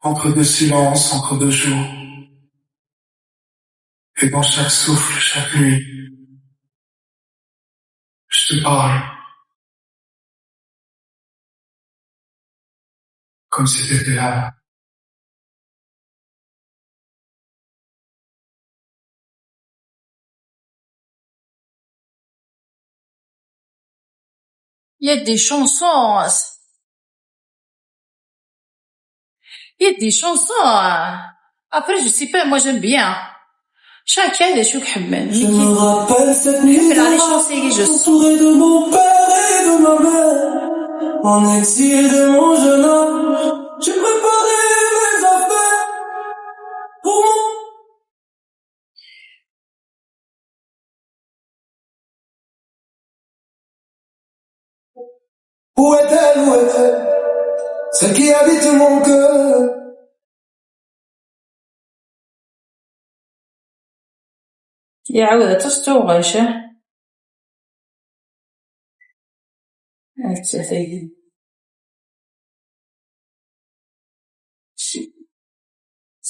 entre deux silences, entre deux jours. Et dans chaque souffle, chaque nuit, je te parle, comme si t'étais là. Il y a des chansons. Il y a des chansons. Après, je sais pas, moi j'aime bien. Chacun des choses qu'il aime. Je me rappelle cette nuit entourée de mon père et de ma mère. En exil de mon jeune âge, j'ai préparé mes affaires pour mon... Où est-elle, celle qui habite mon cœur? يعاود تستوغش التثيب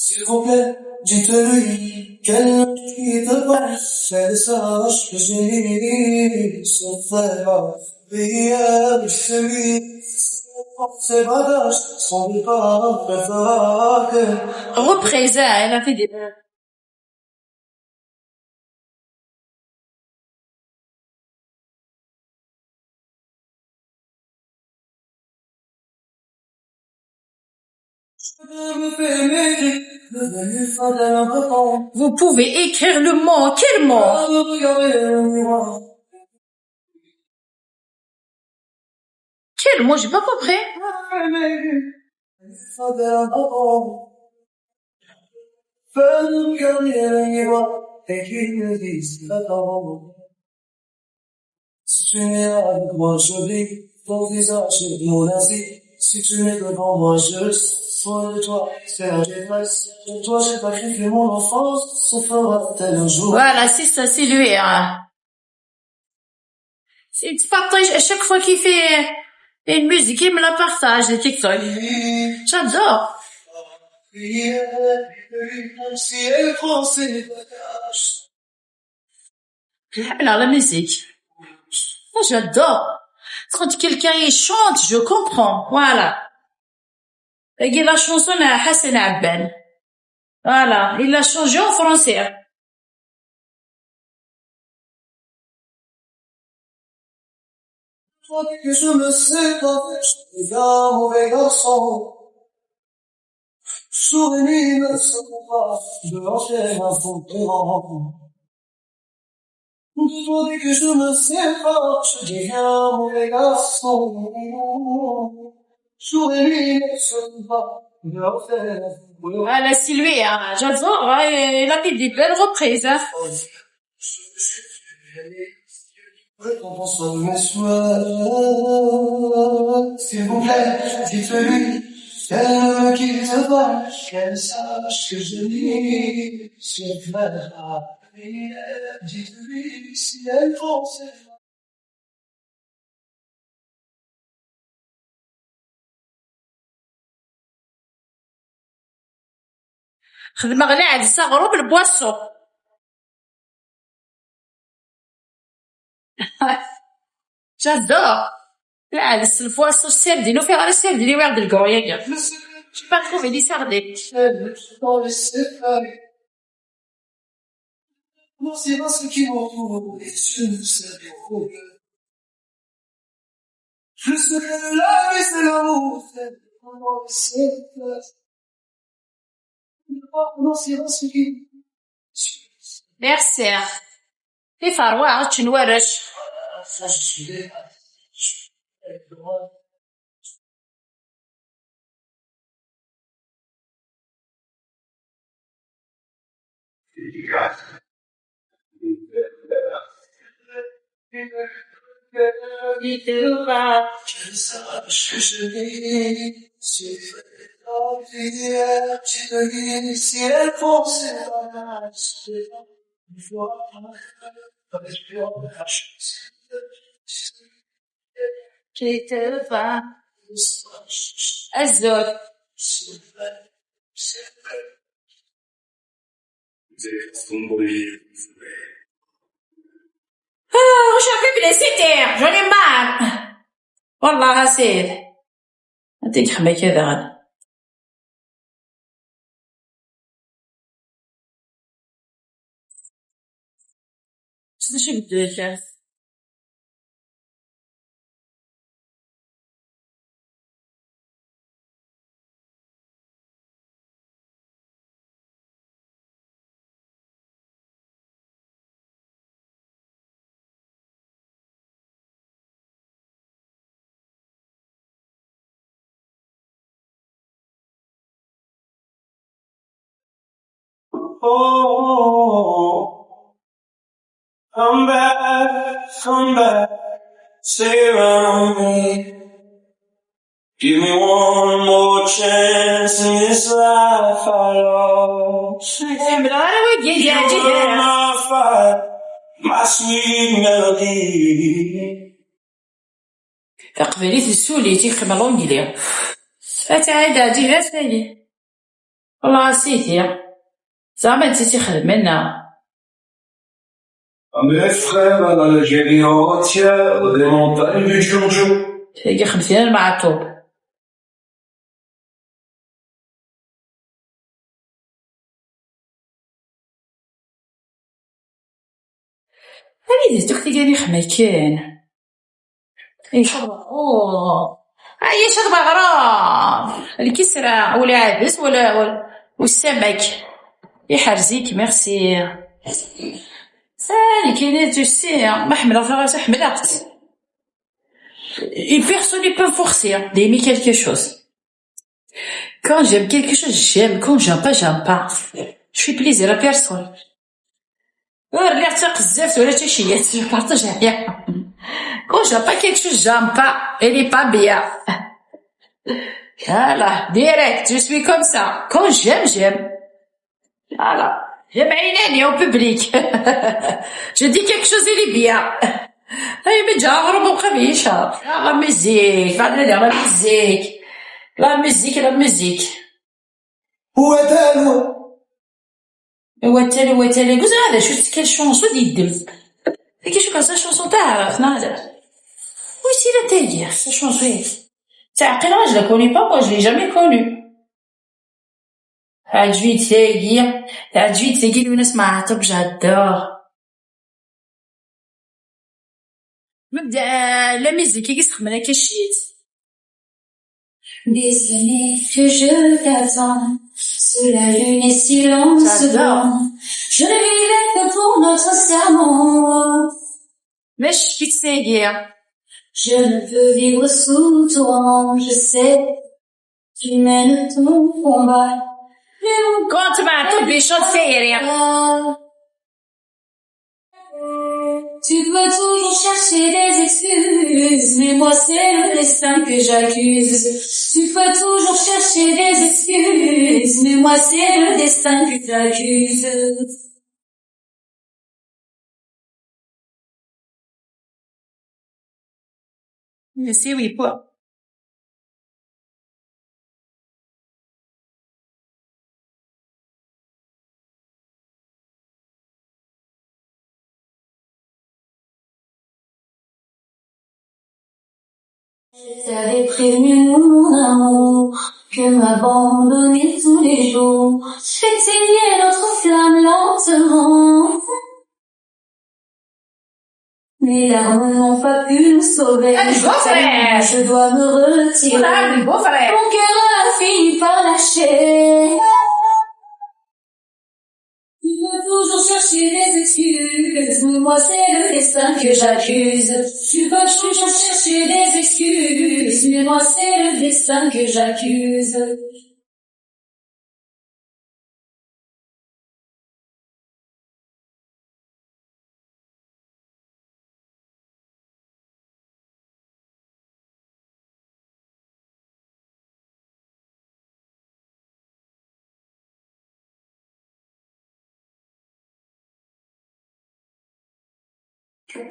S'il vous plaît, dites-lui qu'elle ne quitte pas, qu'elle sache que j'ai ce frère, prière, celui, ses bagages sont pas préparés. représa elle a fait des Vous pouvez écrire le mot. Quel mot? Quel mot? J'ai pas compris. Si tu n'es avec moi, je vis, ton visage est mon asile. Si tu n'es devant moi, je sois de toi, c'est la détresse. De toi, j'ai sacrifié mon enfance, se fera-t-elle un jour? Voilà, c'est ça, c'est lui. C'est partage à chaque fois qu'il fait une musique, il me la partage, les TikTok. J'adore. Si elle prend ses bagages. Alors, la musique. Moi, j'adore. Quand quelqu'un y chante, je comprends. Voilà. Et la chanson à Hassan Abben. Voilà. Il l'a changé en français. Toi que je me sépare, je suis un mauvais garçon. Souris ne se pas de l'enfer à son temps. Dès que je me sépare, je deviens mauvais garçon. Souris ne se pas de l'enfer à son temps. Ah, la Sylvie, hein, j'adore, hein, il a fait des belles reprises, hein. Récompense de mes souhaits, s'il vous plaît, dites-lui qu'elle ne me quitte pas, qu'elle sache que je lis sur la prière. Dites-lui si elle pensait. خدمة غير عاد الصغرو بالبواسو. J'adore. Là, le poisson sardine, on fait la sardine, regarde le goya. J'ai pas trouvé des sardines. Non, c'est pas ce qui m'entoure, et je ne sais pas. Je serai là, mais c'est l'amour, non, c'est pas ce qui. Merci. في فروة تنورش. Si elle pensait qui te va. الزود. وش عفيف الستير جوني معك والله غسيل أنتي تخمي كذا غد شو بدو oh, come back, stay around me. Give me one more chance in this life I lost. You're my fire, my sweet melody. تقبلي تسولي تيخدم لونجلي فتعاد جيها ثاني والله سيتي زعما انت تخدم منا Mes frères dans l'Algérie entière, des montagnes du Djoudjou. تلاقي 50 المعطوب هذه دختي قالي خميكين اي شربة هي شربة غرام الكسرة ولا عدس ولا والسمك يحرزيك ميرسي ثاني كاينة تسي ما حملت راسي حملت une personne ne peut forcer d'aimer quelque chose quand j'aime quelque chose j'aime quand j'aime pas je fais plaisir à personne اللي عتاق بزاف ولا حتى شي je partage rien quand j'aime pas quelque chose j'aime pas elle est pas bien voilà direct je suis comme ça quand j'aime voilà j'aime عيناني au public je dis quelque chose il est bien هاي بتجاغر مقبيشة لا مزيك بعدين لا مزيك Où est-elle? هو التالي قوز هذا شو كل شونسو دي الدم كي شو كاسا شونسو تعرف نهار ويسي لا تايدير سا شونسو تعقل je la connais pas moi je l'ai jamais connue عجبي تلاقي وناس معاطب j'adore مبدا لا ميزيك كي يسخمنا كشيت Des années que je t'attends, sous la lune et silence blanc. Je ne vivais que pour notre serment. مش كيتساقية. Je ne peux vivre sous toi, je sais. Tu mènes ton combat. كنت معطل بيشوط سايرين. Tu peux toujours chercher des excuses, mais moi c'est le destin que j'accuse. Tu peux toujours chercher des excuses, mais moi c'est le destin que j'accuse. نسيوي بوا. Je t'avais prévenu mon amour, que m'abandonner tous les jours, éteignait notre flamme lentement. Mes larmes n'ont pas pu nous sauver. Je dois me retirer. Mon cœur a fini par lâcher. Tu veux toujours chercher des excuses, mais moi c'est le destin que j'accuse. Tu veux toujours chercher des excuses, mais moi c'est le destin que j'accuse.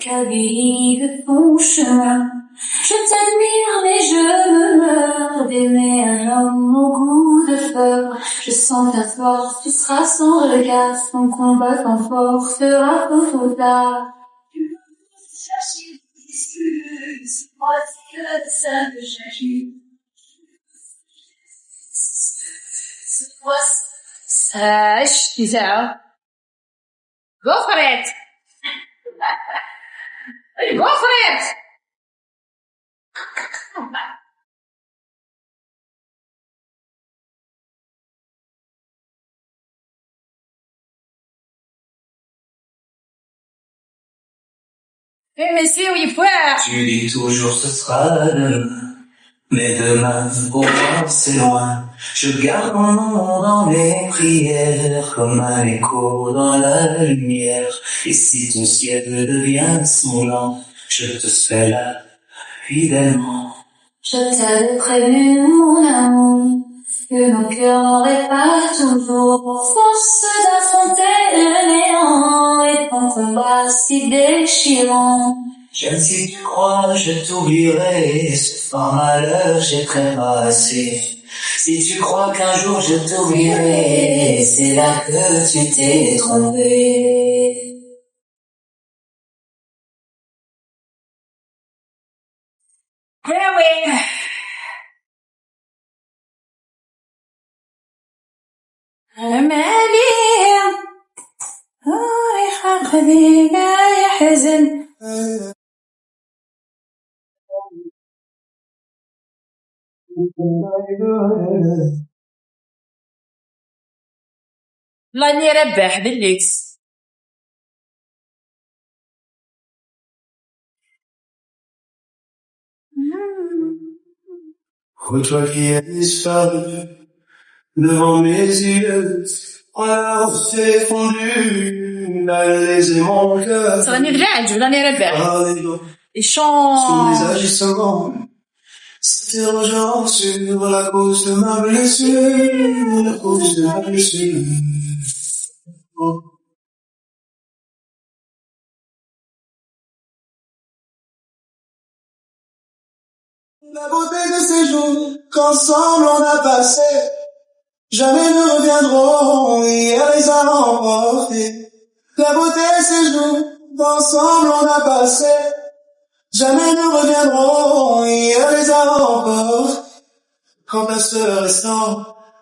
Kabylie de ton chemin, je t'admire mais je me meurs d'aimer un homme au goût de feu. Je sens ta force, tu seras son regard, son combat, ton fort fera trop tard. Tu veux chercher des excuses, moi c'est le destin que j'accuse. شتي ساعة. غفرت. غفرت. نسيوي بوا. Tu dis toujours ce sera demain, mais demain pour moi c'est loin. Je garde mon nom dans mes prières, comme un écho dans la lumière. Et si ton ciel devient sanglant, je te serai là, fidèlement. Je t'avais prévenu mon amour, que nos cœurs n'auraient pas toujours force d'affronter le néant et ton combat si déchirant. J'aime si tu crois, je t'oublierai, ce fort malheur j'ai trépassé. Si tu crois qu'un jour je t'oublierai, c'est là que tu t'es trompé. أمالي رايحة خلينا يحزن. الله يربح بالليكس. Toi qui es disparu devant mes yeux, alors c'est fondu, les mon cœur. راني رجعت راني ربح. Son des agissements s'interrogeant sur la cause de ma blessure, la cause de ma blessure. La beauté de ces jours qu'ensemble on a passé, jamais ne reviendront, hier les a remportés. La beauté de ces jours qu'ensemble on a passé, jamais ne reviendront, hier les a remportés. Quant à ce restant,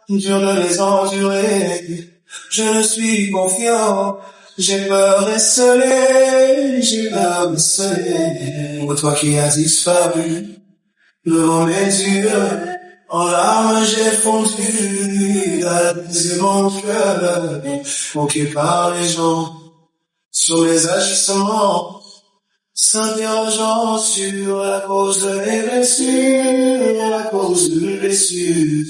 dur de les endurer, je ne suis confiant, j'ai peur esselé, j'ai peur esselé. Toi qui as disparu devant mes yeux, En larmes j'ai fondu, à briser mon cœur, moqué par les gens, sur mes agissements, s'interrogeant sur la cause de mes blessures, la cause de mes blessures.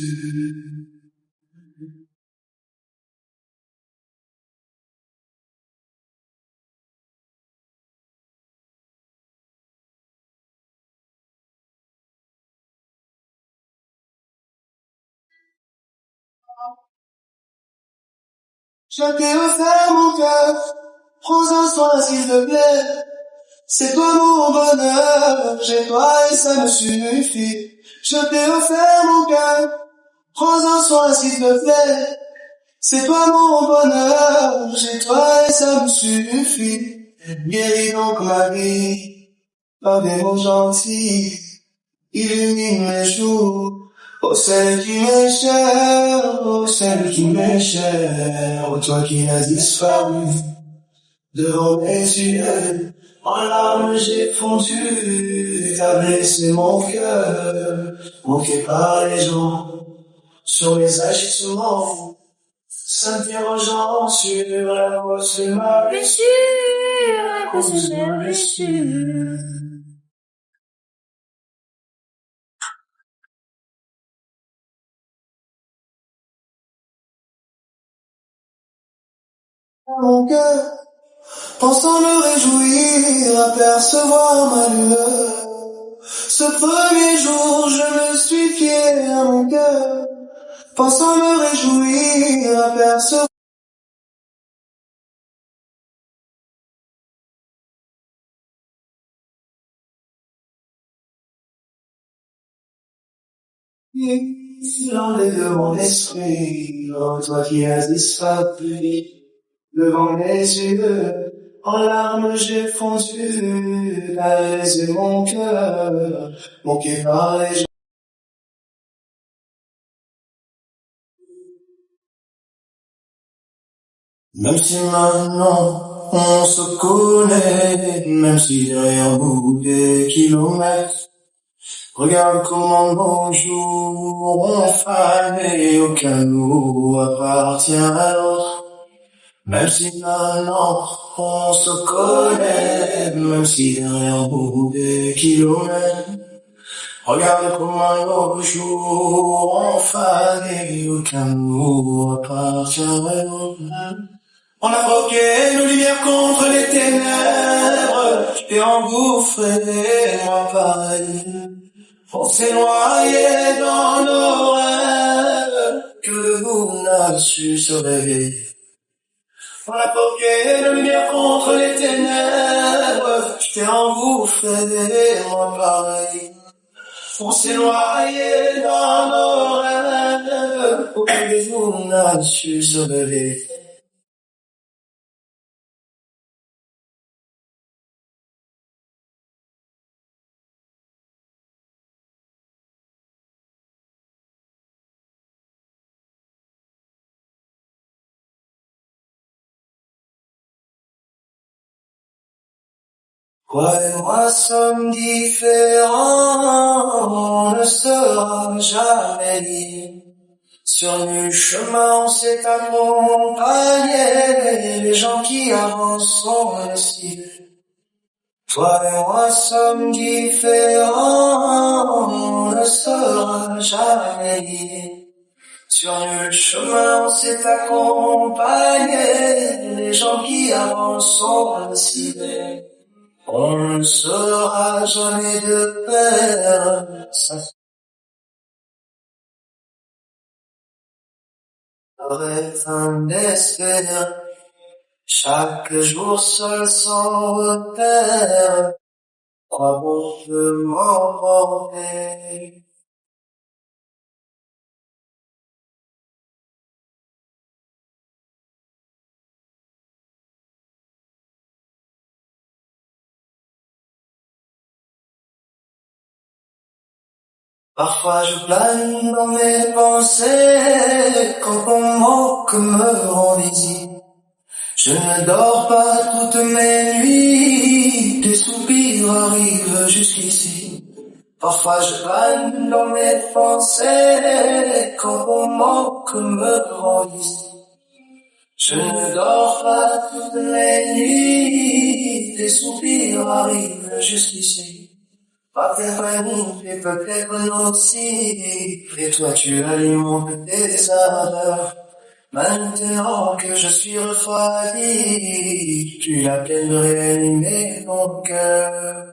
Je t'ai offert mon cœur, prends-en soin s'il te plaît. C'est toi mon bonheur, j'ai toi et ça me suffit. Je t'ai offert mon cœur, prends-en soin s'il te plaît. C'est toi mon bonheur, j'ai toi et ça me suffit. Guéris donc ma vie, par des mots gentils, illumine mes jours. Oh celle qui m'est chère, oh celle qui m'est chère, oh toi qui n'as disparu devant mes yeux. En larmes j'ai fondu, t'as blessé mon cœur, moqué par les gens, sur mes agissements, s'interrogeant sur la cause de ma blessure, la cause de ma blessure. Mon cœur, pensant me réjouir, apercevoir ma lueur. Ce premier jour, je me suis fié à mon cœur, pensant me réjouir, apercevoir. L'enlevé de mon esprit, oh toi qui as disparu devant mes yeux. En larmes j'ai fondu, t'as baisé mon cœur, moqué par les gens. Même si maintenant on se connaît, même si derrière nous des kilomètres, regarde comment nos jours ont fané, aucun nous appartient à l'autre. Même si maintenant on se connaît, même si derrière nous des kilomètres, regarde comment nos jours ont fané, aucun nous appartient à l'autre. On a bloqué nos lumières contre les ténèbres, et engouffré, moi pareil. On s'est noyé dans nos rêves, que le bout n'a su se réveiller. On a bloqué nos lumières contre les ténèbres, j'étais engouffré, moi pareil. On s'est noyé dans nos rêves, que le bout n'a su se réveiller. Toi et moi sommes différents, on ne sera jamais liés. Sur le chemin on s'est accompagnés, les gens qui avancent sont ainsi. Toi et moi sommes différents, on ne sera jamais liés. Sur le chemin on s'est accompagnés, les gens qui avancent sont ainsi. On ne sera jamais de pair, ça serait fin d'espérer. Chaque jour seul sans repère, crois bon peut m'emporter. Parfois je plane dans mes pensées, quand ton manque me rend visible. Je ne dors pas toutes mes nuits, tes soupirs arrivent jusqu'ici. Parfois je plane dans mes pensées quand mon manque me renvise. Je ne dors pas toutes les nuits, des soupirs arrivent jusqu'ici. Pas compagnie et peut-être nocif, et toi tu alimentes tes ardeurs. Maintenant que je suis refroidi, tu as peine de réanimer mon cœur.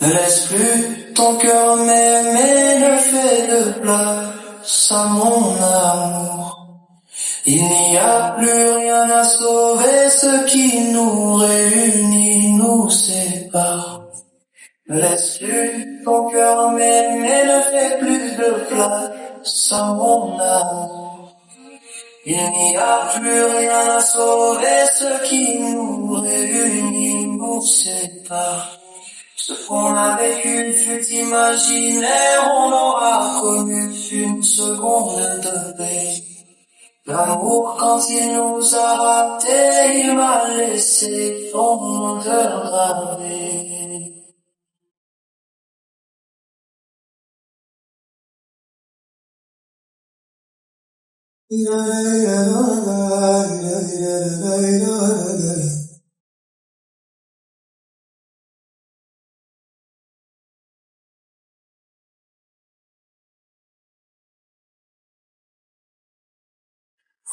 Ne laisse plus ton cœur m'aimer, ne fais de place à mon amour. Il n'y a plus rien à sauver, ce qui nous réunit nous sépare. Ne laisse plus ton cœur m'aimer, ne fais plus de place à mon amour. Il n'y a plus rien à sauver, ce qui nous réunit nous sépare. Ce qu'on a vécu fut imaginaire, on aura connu une seconde de paix. L'amour, quand il nous a ratés, il m'a laissé fondre gravé.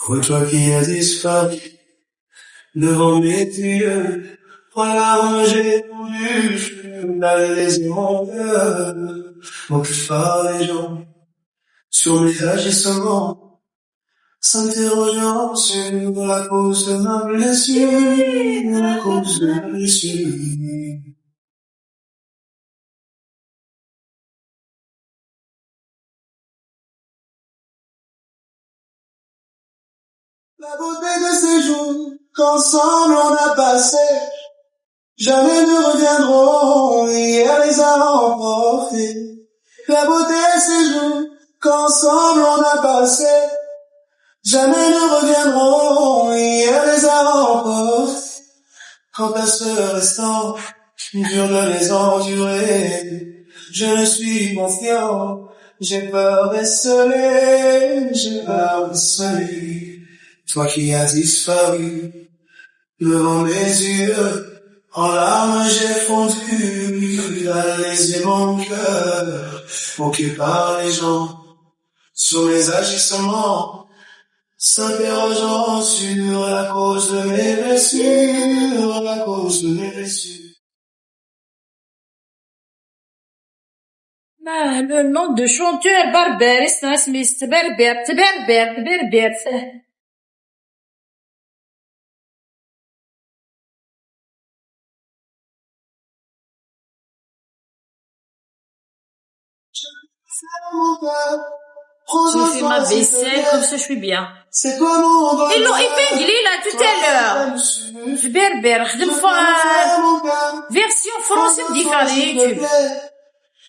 Oh, toi qui as disparu devant mes yeux, voilà, j'ai voulu laisser mon cœur, m'occupe par les gens, sur mes agissements, s'interrogeant sur la cause de ma blessure, la cause de ma blessure. La beauté de ces jours qu'ensemble on a passé, jamais ne reviendront, hier les a emportés. La beauté de ces jours qu'ensemble on a passé, jamais ne reviendront, hier les a emportés. Quant à ce restant, dur de les endurer, je ne suis confiant, j'ai peur d'esseler, j'ai peur d'esseler. Toi qui as disparu devant mes yeux, en larmes j'ai fondu, tu as laissé mon cœur, moqué par les gens, sur mes agissements, s'interrogeant sur la cause de mes blessures, la cause de mes blessures. Le nom de chanteur Barber, Smith, Berber. Je fais ma vaisselle, comme ça je suis bien. C'est toi mon bonheur. Ils l'ont épinglé là tout à l'heure. في بربر خدم version française décalée.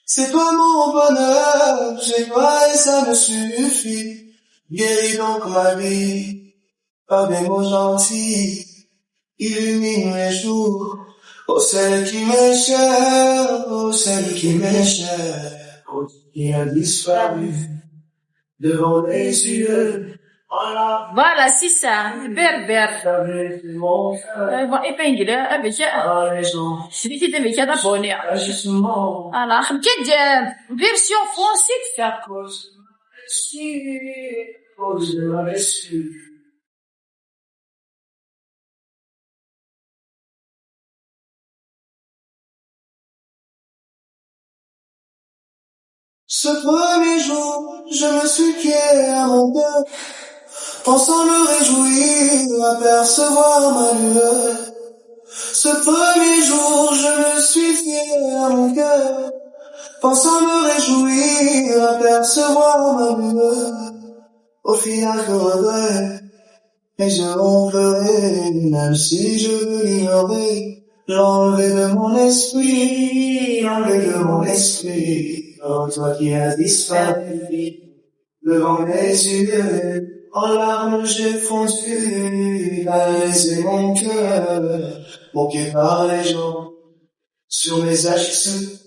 C'est toi mon bonheur, j'ai pas et ça me suffit. Guéris donc ma vie, par des mots gentils, illumine mes jours. Oh celle qui m'est chère, oh celle qui m'est chère, oh qui a disparu devant les yeux. Voilà, c'est ça, Berber. Ils vont épingler avec celui avec un abonné. Alors, quelle version française faire cause? Ce premier jour, je me suis fié à mon cœur, pensant me réjouir, apercevoir ma lueur. Ce premier jour, je me suis fié à mon cœur, pensant me réjouir, apercevoir ma lueur. Au final, je regrette, et je ronflerai, même si je veux l'ignorer, l'enlever de mon esprit, l'enlever de mon esprit. Oh, toi qui as disparu devant mes yeux, en larmes j'ai fondu, baiser mon cœur, moqué par les gens, sur mes actions.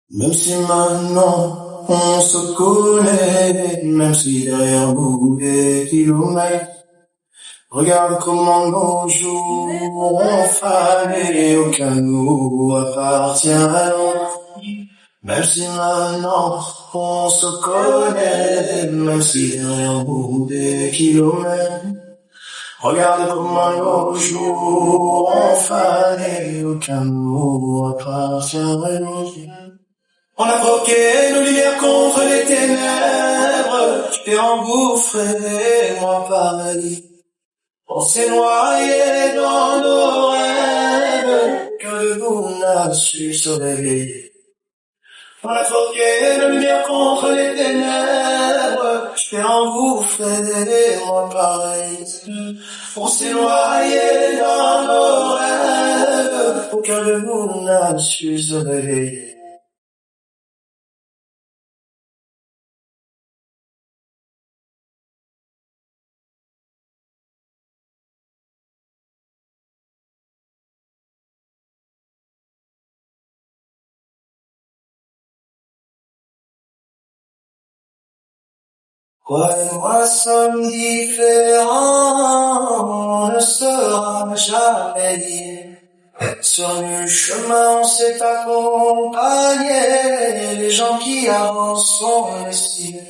Même si maintenant on se connaît, même si derrière nous des kilomètres, regarde comment nos jours ont fané, aucun nous appartient à l'autre. Même si maintenant on se connaît, même si derrière nous des kilomètres, regarde comment nos jours ont fané, aucun nous appartient à l'autre. On a bloqué nos lumières contre les ténèbres, je t'ai engouffré, moi pareil. On s'est noyé dans nos rêves, qu'un de nous n'a su se réveiller. On a bloqué nos lumières contre les ténèbres, je t'ai engouffré, moi pareil. On s'est noyé dans nos rêves, aucun de nous n'a su se réveiller. Toi et moi sommes différents, on ne sera jamais liés. Sur le chemin on s'est accompagnés, les gens qui avancent sont les siens.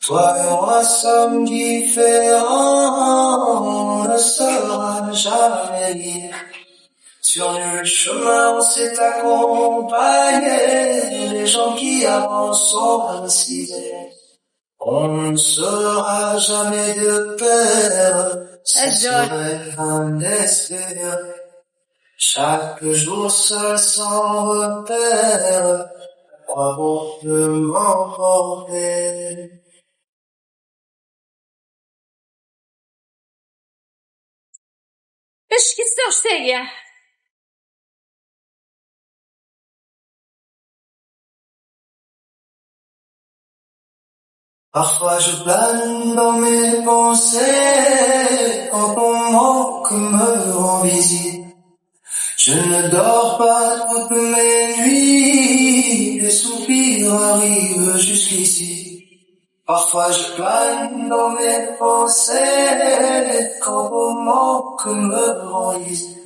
Toi et moi sommes différents, on ne sera jamais liés. Sur le chemin on s'est accompagnés, les gens qui avancent sont les siens. On ne sera jamais de pair, ce serait un espère. Chaque jour seul sans repère, croire on peut m'emporter. اش كيستوش تايا Parfois je plane dans mes pensées, quand ton manque me rend visite. Je ne dors pas toutes mes nuits, les soupirs arrivent jusqu'ici. Parfois je plane dans mes pensées, quand ton manque me rend visite.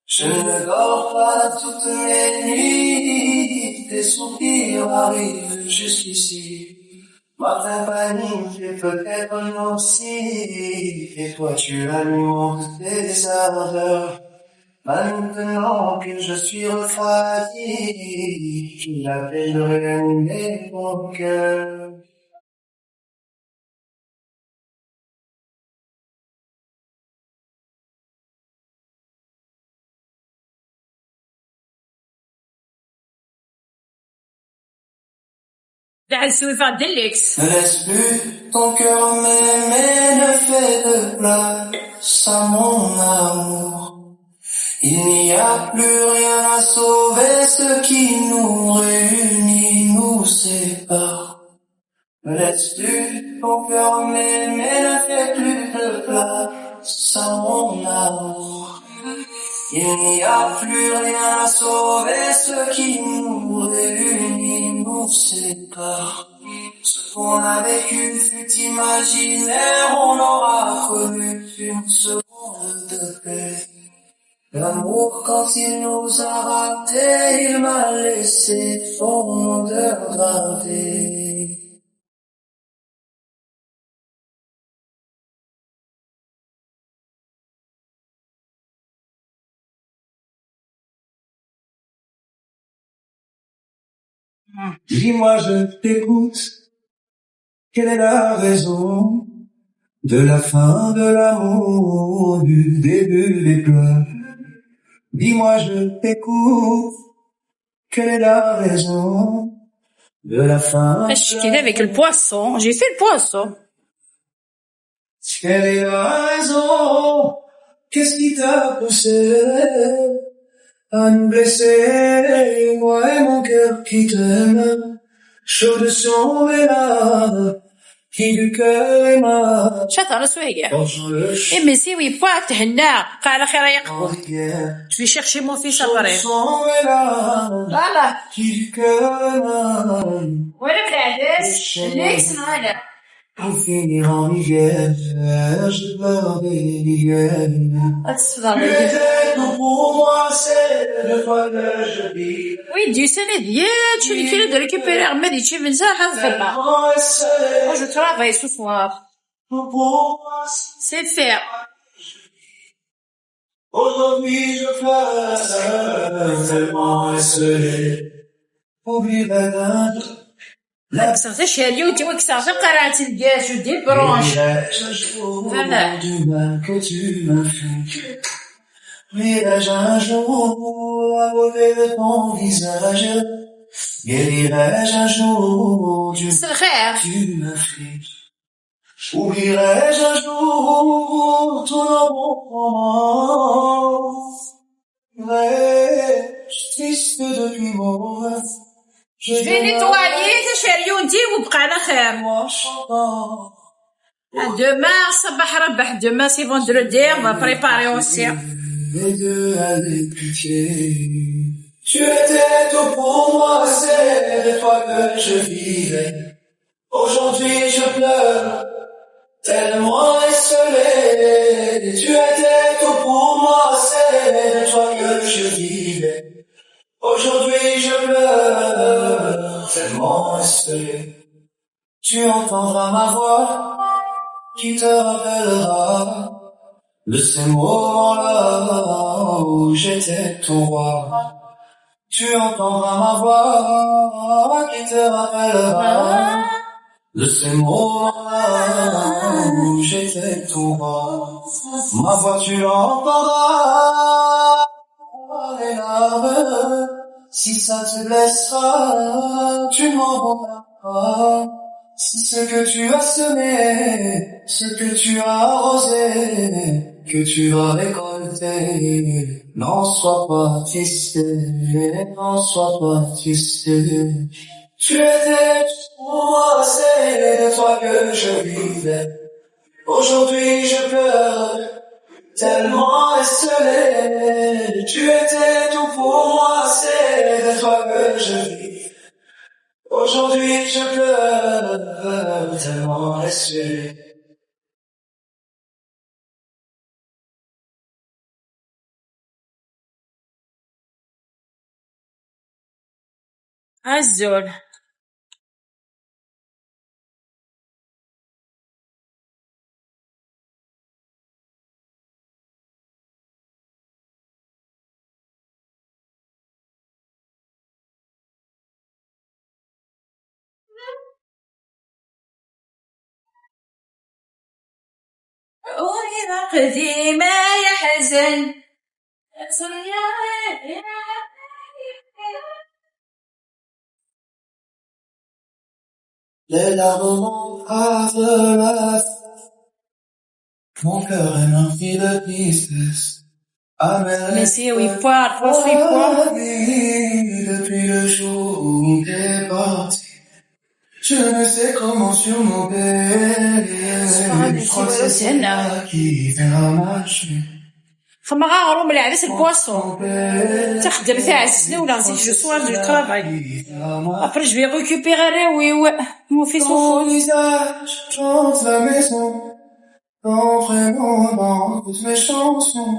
Je ne dors pas toutes mes nuits, tes soupirs arrivent jusqu'ici. Ma compagnie est peut-être nocive, et toi tu alimentes tes ardeurs. Maintenant que je suis refroidi, il a fait de réanimer mon cœur. داع السويفة ديليكس Ne laisse plus ton cœur m'aimer, ne fais de place à mon amour. Il n'y a plus rien à sauver, ce qui nous réunit nous sépare. Ne laisse plus ton cœur m'aimer, ne fais plus de place à mon amour. Il n'y a plus rien à sauver, ce qui nous réunit nous sépare. Ce qu'on a vécu fut imaginaire, on aura connu une seconde de paix. L'amour, quand il nous a ratés, il m'a laissé son odeur gravée. Dis-moi, je t'écoute, quelle est la raison de la fin de l'amour, du début des pleurs? Dis-moi, je t'écoute, Quelle est la raison de la fin? Je suis avec le poisson. J'ai fait le poisson. Quelle est la raison? Qu'est-ce qui t'a poussé à nous blesser, moi et mon cœur qui t'aime, chaud de son ménage, qui du cœur est mal. شاطر على سواقع. Dans le إيه مسيوي بوا تهنا قال على خير يقبل. rivière, Je vais chercher mon fils à chaud de Paris. son ménage, Voilà. qui du cœur est mal. ولا بالعدس اللي يسمعنا. Pour finir en rivière, je pleure des rivières. أتصدر. Tu étais tout pour moi, c'est le fois que je vis. ويدي سنة ديال شي كيلو de récupérer غمادي تشي من زاحة في البحر. Moi, c'est Moi je travaille ce soir. tout pour moi. C'est faire. Aujourd'hui, je pleure tellement esselé. Oublierai d'un jour. لا كسرت شالي وانت وكسرت قرعت الكاس ودي البرونش. Oublierai-je un jour Voilà. du mal que tu m'as fait. Oublierai-je un jour à relever ton visage. Guérirai-je un jour du بس الخير. que tu m'as fait. Oublierai-je un jour tous nos bons moments. Vais-je triste depuis mon Je vais nettoyer شالي وانتي وبقى على خير. moi chantant. Demain صباح ربح. Demain c'est vendredi. On va préparer aussi. Les deux avec pitié. Tu étais tout pour moi, c'est les fois que je vivais. Aujourd'hui je pleure, tellement esselé. Tu étais tout pour moi, c'est les fois que je vivais. Aujourd'hui je pleure, tellement esselé. Tu entendras ma voix qui te rappellera de ces moments-là où j'étais ton roi. Tu entendras ma voix qui te rappellera de ces moments-là où j'étais ton roi. Ma voix tu l'entendras les larmes. Si ça te blessera, tu m'en voudras. Si ce que tu as semé, ce que tu as arrosé, que tu vas récolter, n'en sois pas triste, n'en sois pas triste. Tu étais pour moi, c'est de toi que je vivais. Aujourd'hui je pleure, tellement esselé. Tu étais tout pour moi, c'est de toi que je vis. Aujourd'hui je pleure, tellement esselé. عزول. أغنية قديمة يحزن. Les larmes m'embrasent la mon cœur est meurtri de tristesse. Mais c'est oui pas, toi c'est quoi? Depuis le jour où t'es parti, je ne sais comment surmonter. Je crois que c'est là qui vient marcher. فما غاغرو من العدس البواسون. تخدم تاع السنة ولا نسيت جو سوار دو travail. Après je vais récupérer mon fils au Ton fond. visage chante la maison, ton prénom dans toutes mes chansons.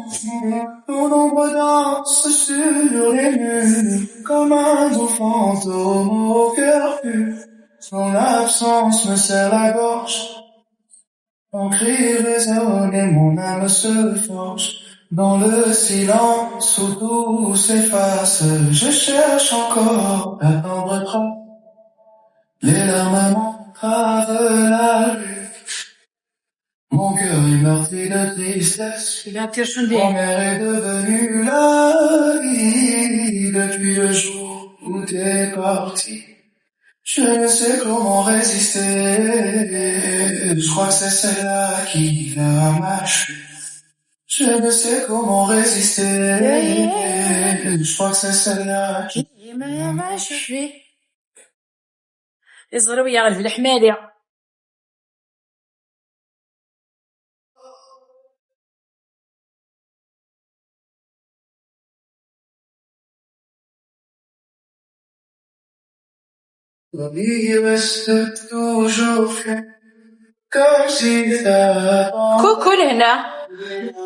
Ton ombre danse sur les murs, comme un doux fantôme au cœur pur. Ton absence me serre la gorge, ton cri résonne et mon âme se forge. Dans le silence où tout s'efface, je cherche encore à tendre trace. Les larmes m'entravent la rue. Mon cœur est meurtri de tristesse. Mon mère est devenue la vie depuis le jour où t'es parti. Je ne sais comment résister. Je crois que c'est celle-là qui va m'achever. Je ne sais comment résister. Je crois que c'est celle-là qui ما m'achever. يزرو يغلب الحمالي. La vie reste toujours fait comme si t'attends. كوكو لهنا.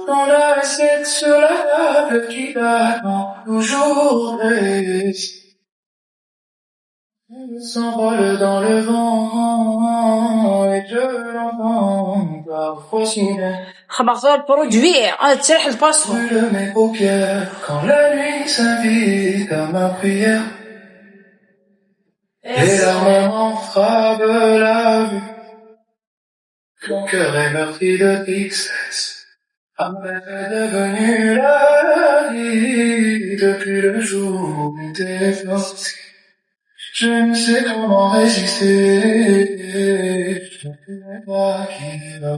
Dans l'assiette sur la table qui t'attend toujours reste. Elle s'envole dans le vent et je l'entends parfois soudain. خمرتو البرودوي تريح الباسو. Brûle mes paupières quand la nuit s'invite à ma prière. Les larmes frappent la vue. Mon cœur est meurtri de tristesse. Après c'est devenu la vie depuis le jour où t'es sorti. Je ne sais comment résister. Je ne sais pas qui va.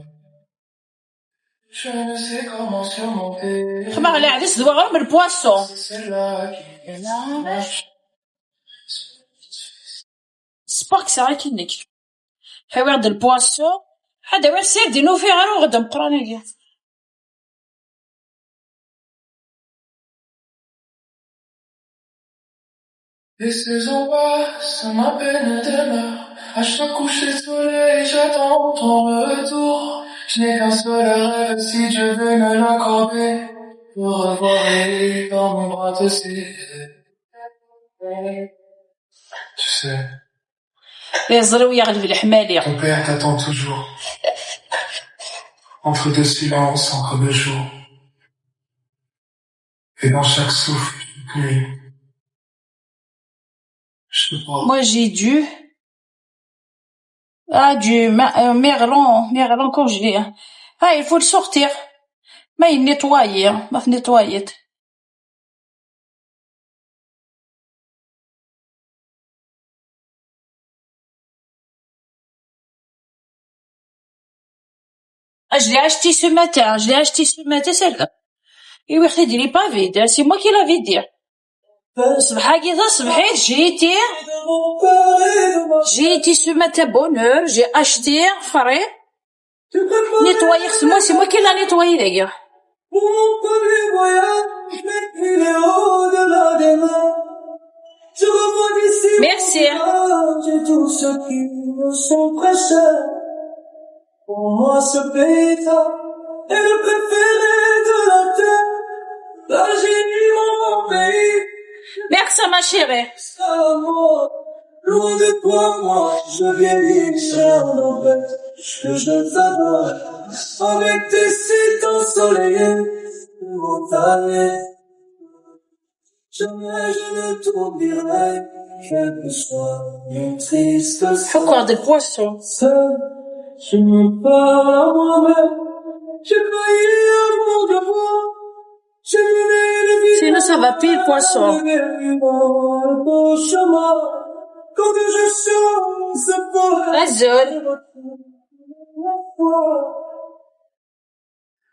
Je ne sais comment surmonter. خمر على عدس دوا غير من البواسو. C'est celle-là qui marche. سباك ساعة كنك. حيوي عند البواسو. هذا وين سير دينو فيه غير وغدا مقرانية. Les saisons passent, ma peine demeure. À chaque coucher de soleil, j'attends ton retour. Je n'ai qu'un seul rêve, si Dieu veut me l'accorder, pour avoir les dans mon bras te serrer. Tu sais, يزرو يغلب الحمالي. ton père t'attend toujours. Entre deux silences, entre deux jours. Et dans chaque souffle, une nuit. Je te crois. Moi j'ai du merlan congelé. Ah, il faut le sortir. Mais il nettoyer, ma nettoyer. Ah, je l'ai acheté ce matin, celle-là. Et oui, il est pas vide, c'est moi qui l'avais dit. J'ai été ce matin bonne heure, j'ai acheté, frais. Nettoyer, c'est moi qui l'ai nettoyé, les gars. Pour mon premier voyage, depuis les hauts de la démarche, je revois d'ici Merci. j'ai tous ceux qui me sont précieux. Pour moi, ce pays-là est le préféré de la terre. Là, j'ai mis mon pays. Merci, ma chérie. Loin de toi, moi, je vieillis, cher l'embête, que je t'adore. Avec tes sites ensoleillés, montagnés. Jamais je ne t'oublierai, quel que soit mon triste sort. Encore des poissons. Seul, je me parle à moi-même. J'ai failli avoir de moi. J'ai mené une vie. Sinon, ça va pire, poisson. Au chemin. Quand je chante ce poème. Azul.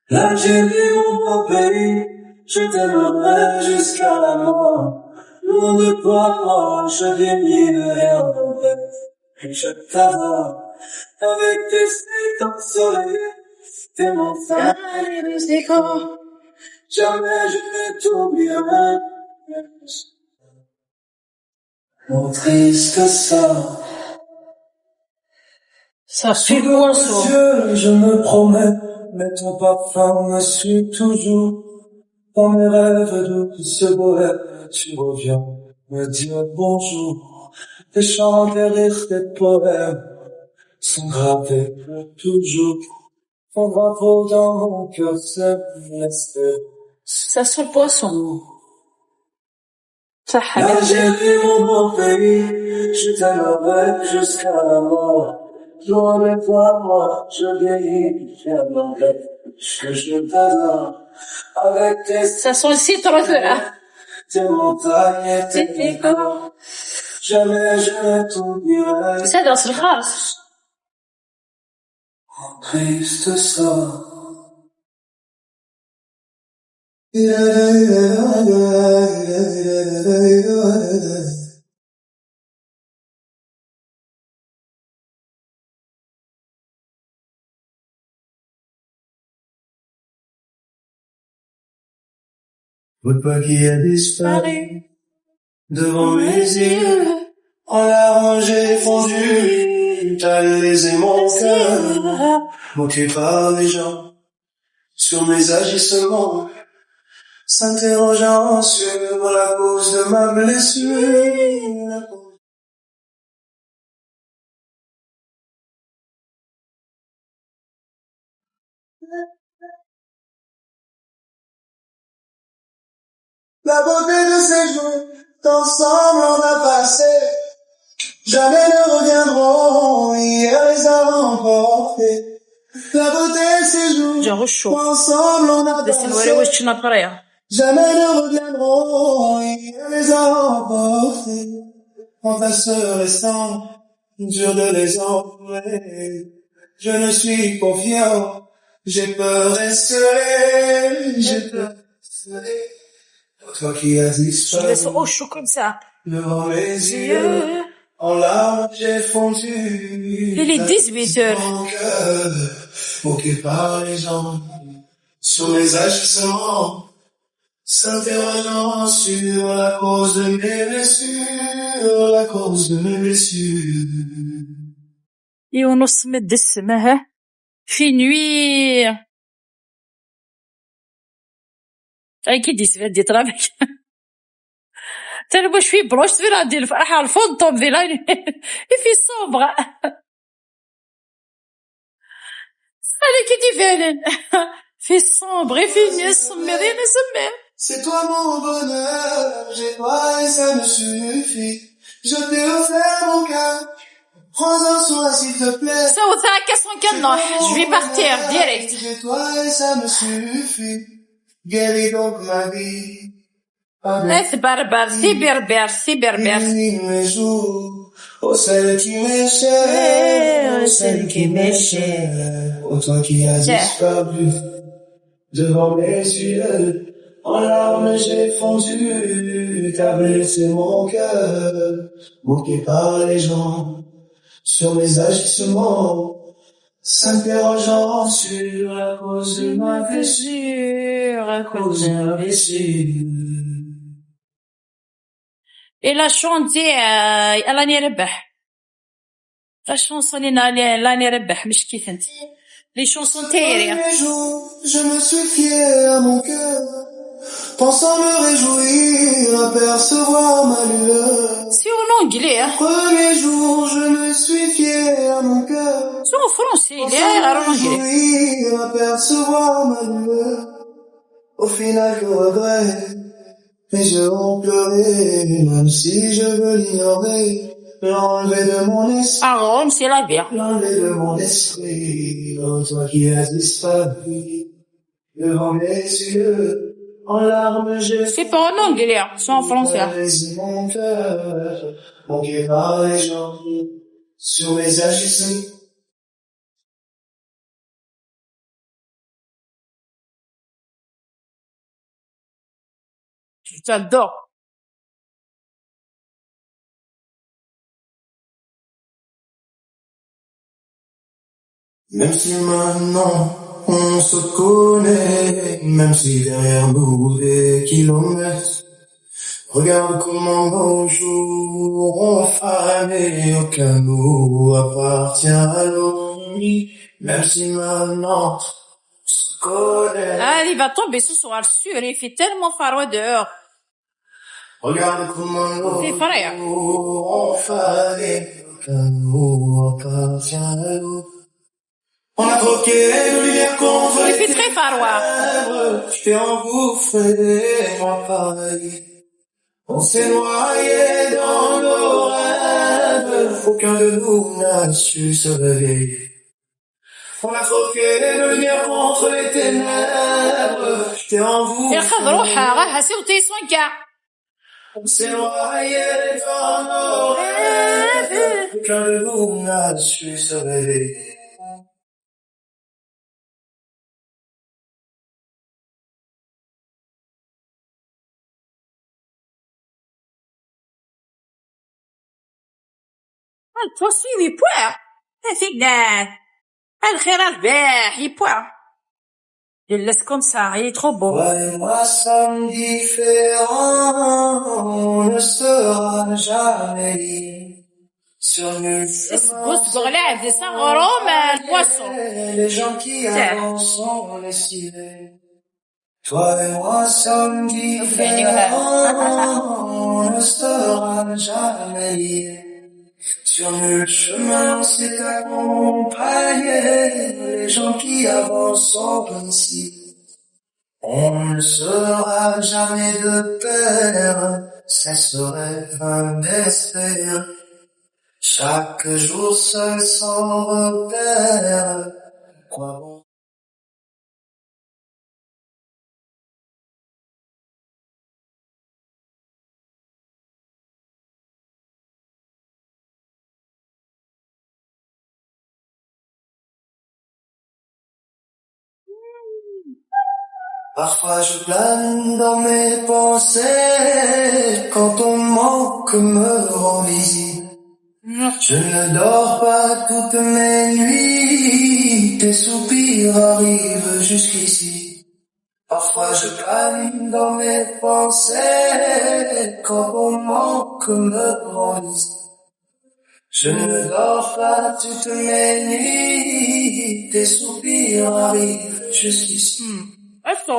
L'Algérie, mon pays, je t'aimerai jusqu'à la mort. Loin de toi, moi, je vieillirai en bête. Et je t'adore. Avec tes sites ensoleillés, tes montagnes et les échos. Jamais je ne t'oublierai. Mon triste sort. Ça suit le poisson. Dieu, je me promets, mais ton parfum me suit toujours. Dans mes rêves de ce bohème, tu reviens me dire bonjour. Tes chants, tes rires, tes poèmes sont gravés pour toujours. Ton drapeau dans mon cœur, c'est l'espérance. Ça sent le poisson. Ça L'Algérie, mon beau pays, je t'aimerai jusqu'à la mort. Loin de toi, moi, je vieillis, j'ai l'envers, que je t'adore. Avec tes Ça sent le citron, là. tes montagnes et tes pics. Jamais je ne t'oublierai. بس هذا راس الخاص. En triste sort. Votre pas qui a disparu devant mes yeux, en larmes j'ai fondu, t'as lésé mon cœur, moqué par les gens, sur mes agissements, s'interrogeant sur la cause de ma blessure. La beauté de ces jours, qu'ensemble on a passé, jamais ne reviendront, hier les a remportés. La beauté de ces jours, qu'ensemble on a passé, jamais ne reviendront, hier les a remportés. En ta seule restant, dur de les enlever. Je ne suis confiant, j'ai peur d'escalader, j'ai peur d'escalader. Toi qui as disparu devant mes yeux, en larmes j'ai fondu. Il est 18h. Mon cœur, moqué par les gens, sur mes agissements, s'interrogeant sur la cause de mes blessures, la cause de mes blessures. يونس مد السما في نوير كي دي ترابك تاني واش في بروش فينا ندير الفرحة الفونطوم فينا في الصوبغ على كي دي فعلا في الصوبغ في السمير سمير. C'est toi mon bonheur, j'ai toi et ça me suffit. Je t'ai offert mon cœur, prends-en soin s'il te plaît. Ça ou ça qu'est-ce qu'on a? Je vais partir direct. J'ai toi et ça me suffit. Guéris donc ma vie. C'est barbare, c'est berbère, c'est berbère. Mes jours, oh celle qui m'est chère, oh celle qui m'est chère, oh toi qui as disparu devant mes yeux, en larmes j'ai fondu, t'as blessé mon cœur, moqué par les gens, sur mes agissements, s'interrogeant sur la cause de ma blessure, la cause de ma blessure. Et la chanté راني ربح لا شونسون راني ربح مش كيف انت لي شونسون تايري. Je me suis fié à mon cœur, pensant me réjouir, apercevoir ma lueur. C'est en anglais. Premier jour, je me suis fié à mon cœur, C'est en français, il est en anglais. apercevoir ma lueur. Au final, je regrette, mes yeux ont pleuré, même si je veux l'ignorer, l'enlever de mon esprit. Ah, Rome, c'est la vie. L'enlever de mon esprit, oh toi qui as disparu, devant mes yeux, en larmes j'ai... C'est pas en anglais, c'est en français. Mon cœur, moqué par les gens, sur mes agissements. J'adore. Même si maintenant on se connaît, même si derrière nous des kilomètres, regarde comment nos jours ont fané, aucun nous appartient à l'ennui. Même si maintenant on se connaît. Ah, il va tomber ce soir sûr, il fait tellement froid dehors. Regarde comment nos jours ont fané, aucun nous appartient à l'autre. On a troqué le lumière contre Il fait très froid. Je t'ai engouffré, moi pareil. On s'est noyé dans nos rêves. Aucun de nous n'a su se réveiller. On a troqué le lumière contre les ténèbres. Je t'ai engouffré. ياخذ روحها غاها سوتي سوانكا C'est noyé dans nos rêves, qu'un de nous n'a su se réveiller. Toi aussi, 8 points. C'est bien. الخير رباح, 8 points. Je le laisse comme ça, il est trop beau. Toi et moi sommes différents, on ne sera jamais liés. Sur nul chemin, بص بغلاد دي غروم البواسون. les gens qui avancent sont les civets. Toi et moi sommes différents, on ne sera jamais liés. Sur nul chemin, c'est accompagner les gens qui avancent sont ainsi. On ne sera jamais de pair, ça serait vain d'espérer. Chaque jour seul sans repère, quoi bon. Parfois je plane dans mes pensées, quand ton manque me rend visible. Je ne dors pas toutes mes nuits, tes soupirs arrivent jusqu'ici. Parfois je plane dans mes pensées, quand ton manque me rend visible. Je ne dors pas toutes mes nuits, tes soupirs arrivent jusqu'ici.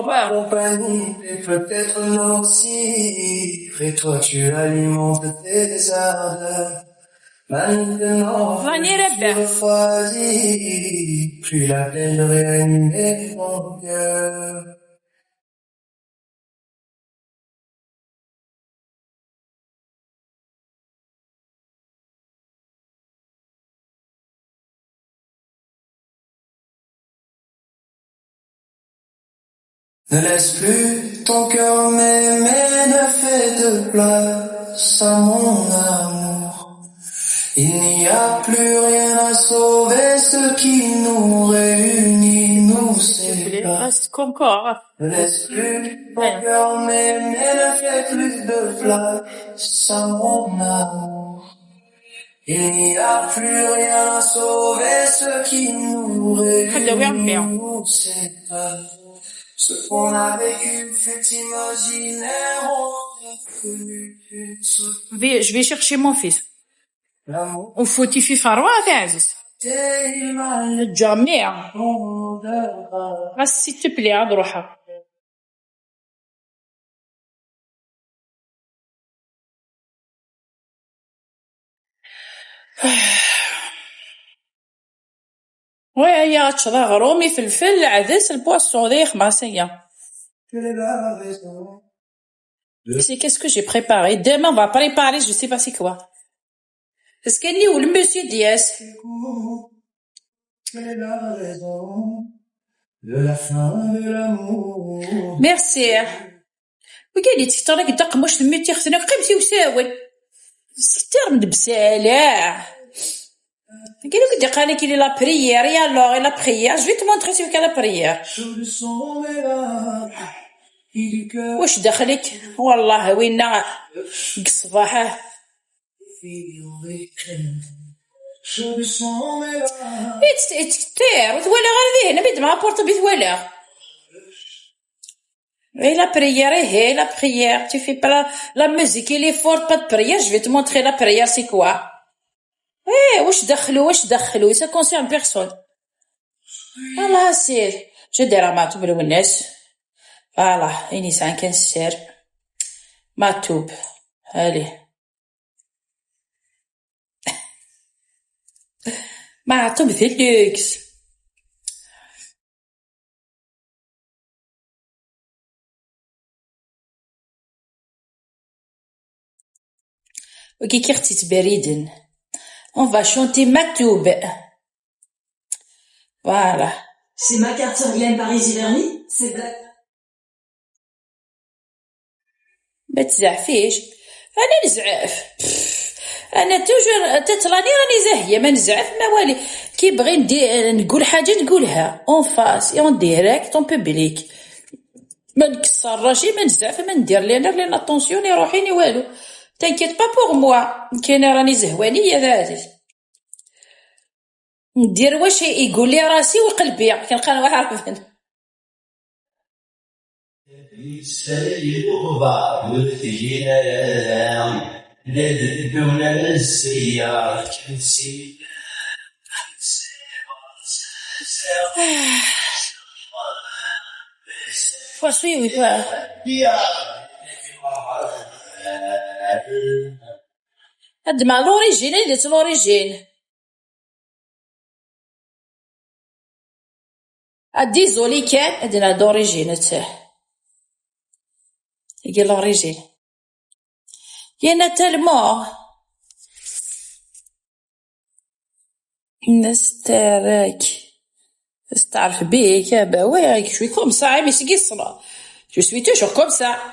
Ma compagnie est peut-être nocive, et toi tu alimentes tes ardeurs. Maintenant, tu refroidis, plus la peine réanimer mon cœur. Ne laisse plus ton cœur m'aimer, ne fais de place à mon amour. Il n'y a plus rien à sauver, ce qui nous réunit nous sépare. Ne laisse plus ton cœur m'aimer, ne fais plus de place à mon amour. Il n'y a plus rien à sauver, ce qui nous réunit nous sépare. Ce qu'on a vécu fut imaginaire, on a connu Je vais chercher mon fils. l'amour. وفوتي في فروات عزيز. الجميع. بس s'il te plaît, عاد روحها. ويا تشرا غرومي فلفل عدس البواسون ذي خماسية. C'est qu'est-ce que j'ai préparé? Demain on va préparer, je sais pas c'est quoi. Est-ce qu'elle est où le monsieur Diaz? Quelle est la raison de la fin de l'amour? Merci. وقال لي تختار لك دق مش الميتي خصنا قيمتي وساول. ستر من بسالة. قال لك دق انا كي لا بريير يا alors la prière, je vais te montrer ce qu'est la prière. واش دخلك والله وينا الصباح تكتير وتولى غير ذي هنا بيد مع بورطو بيتولى. Et la prière, la prière, tu fais pas la musique, elle est forte, pas de prière, je vais te montrer la prière, c'est quoi? واش دخلوا, ça concerne personne. Voilà, c'est, je dirais ma toube le الناس. Voilà, إني سانكن سير. Ma toube. Allez. Ma toube c'est luxe. وكي كيرتيت بريدن. On va chanter Matoub. Voilà. C'est ma carte sur Glen Paris-Hiverny, c'est vrai. ما تزعفيش. انا نزعف. انا توجور تتراني راني زاهيه ما نزعف ما والي. كي بغي نقول حاجه نقولها اون فاس اون ديريكت اون بوبليك. ما نكسر راسي ما نزعف ما ندير لين اتونسيون روحي ني والو. تنكيت با بوغ موا كاين راني زهوانيه ذاتي ندير واش يقول لي راسي وقلبي كنبقى نعرف. Faut suivre quoi. هاد مع لوريجين اللي لوريجين ديزولي كان عندنا دوريجين تاعه يجي لوريجين يانا تالمو الناس تاعك تعرف بيك با ouais je suis comme ça mais c'est قصرة je suis toujours comme ça.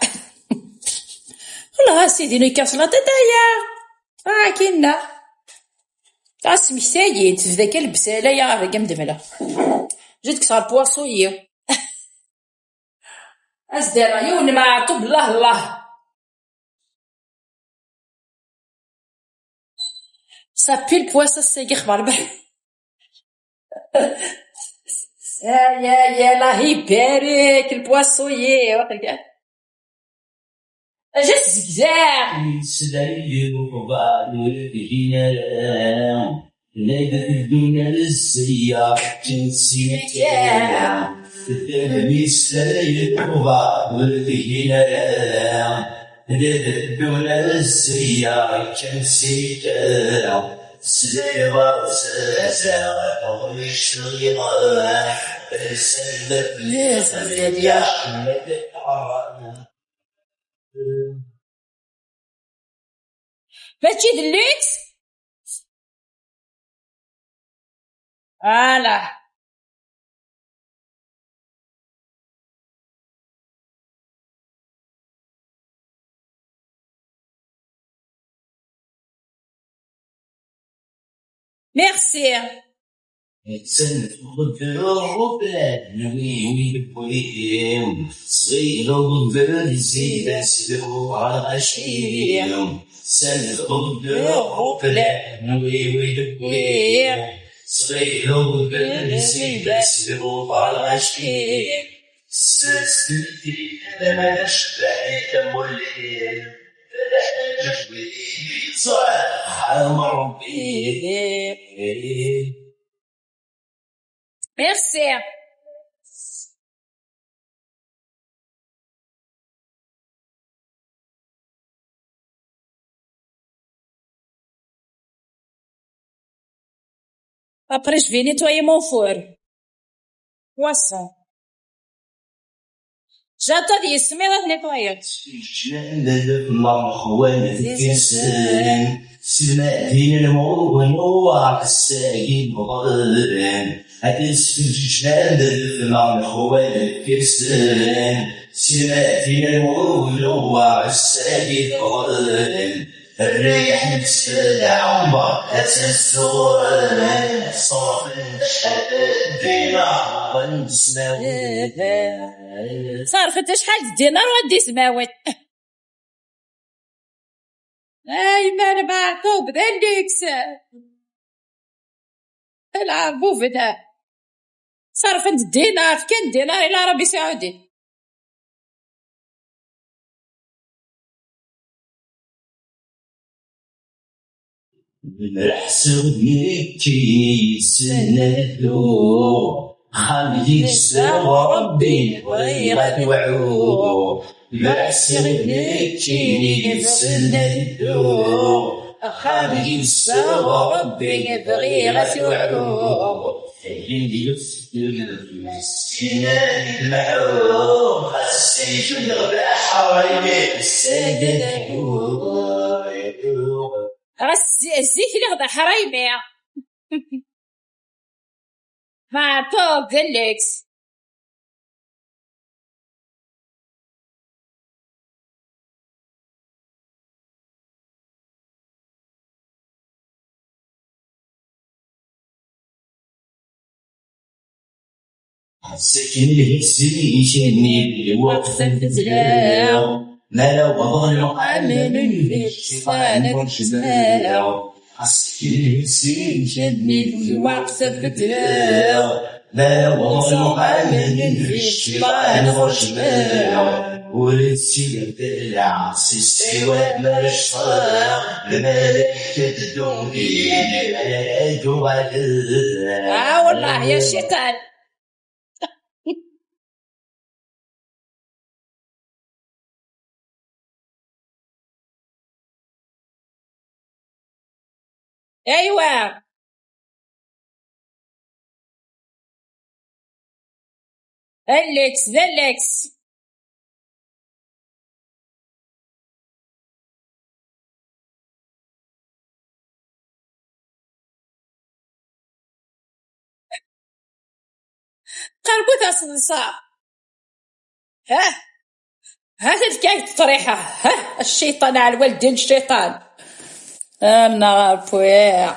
والله سيدي نكاس لا تدايا كنا اسمي سايد في ذاك البسالة يا رقم دملة جيت كسر بواسوية أصدر عيون ما طب الله سابي البواسة الساقي خبر به. يا الله يبارك البواسوية وخلقا جات زقزاق الدنيا للسيار جنسيتها تثني السيد والدنيا الدنيا للسيار جنسيتها سليبا سلسا ويشتغل سلب لسلب يا حمد ماشي دليكس فوالا. ميرسي. صغير وبل زيد سلو على شيم سنة وبلا نوي صغير وبل زيد سلو على شيم سستي أنا أشبعت مولي جفوي صح مربي. ميرسي. Après, je vais nettoyer mon four. Poisson. J'attends des semaines de nettoyer. سمعتين المؤمن وعكساقي مغربين هتس في الجنان دلفنا الخوان كرسان سمعتين المؤمن وعكساقي مغربين الريح نفسها عمر هتسسوران صرف الدينار ونسماوي صرفت شحال الدينار ودي سماوات. اي ما انا معكوب ذا الليكس العبو فدا صرفت الدينار كان دينار الى عربي سعودي. الحسودي كي سندو خلي سوا ربي وغيرك وعو الحسودي كي سندو خلي سوا ربي وغيرك وعو اللي يسكن المعو خسيت نغبح حوالي السجد الزيت اللي غدا حرايمي مع طوق الليكس سكني سيشني وقف الزلاو ما لو ظلم عمل الشيطان والجمال سكني سيشني وقف الزلاو ما لو ظلم عمل الشيطان والجمال ولسي الدلع سيستوى مرشطة الملائكة الدوني والله يا شيطان. ايوه ذلكس قربوت صدصا. هذا الكايت الطريحة. الشيطان على الوالدين الشيطان. النار بويع.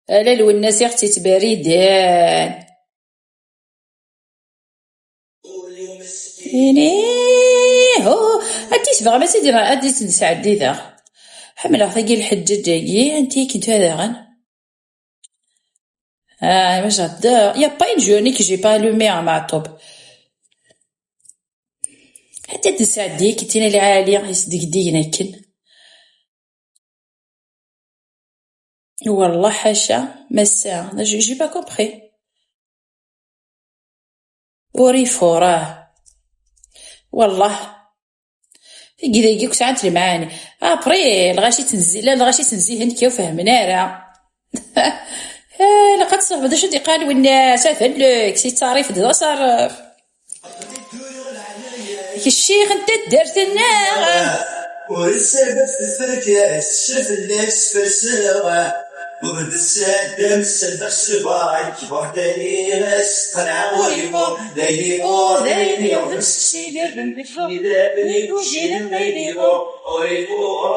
لا لو الناس يختي تبريدان هو انتي تبغى ما تدير ادي تنسعدي ذا حمل ثقي الحجة جاي انتي كنت هذا غن ما j'adore y a pas une journée que j'ai pas allumé مع الطوب حتى تنسعدي كنتينا اللي عالية يصدق دينا كن والله حاشا ما الساعة j'ai pas compris وريفو راه والله كذا ساعات المعاني ابري الغاشي تنزل الغاشي تنزل هند كيف فهمنا راه لقد صعب هذا شو قال والناس هذاك سي تعريف هذا صار الشيخ انت درت النار والسبب في الفركاس شرف الناس فرساوة وبد السادة مسلفة السباعي كبرداني غاس طلع ويفور دايني ونسيني بنبفور إذا بني وجين غيريفور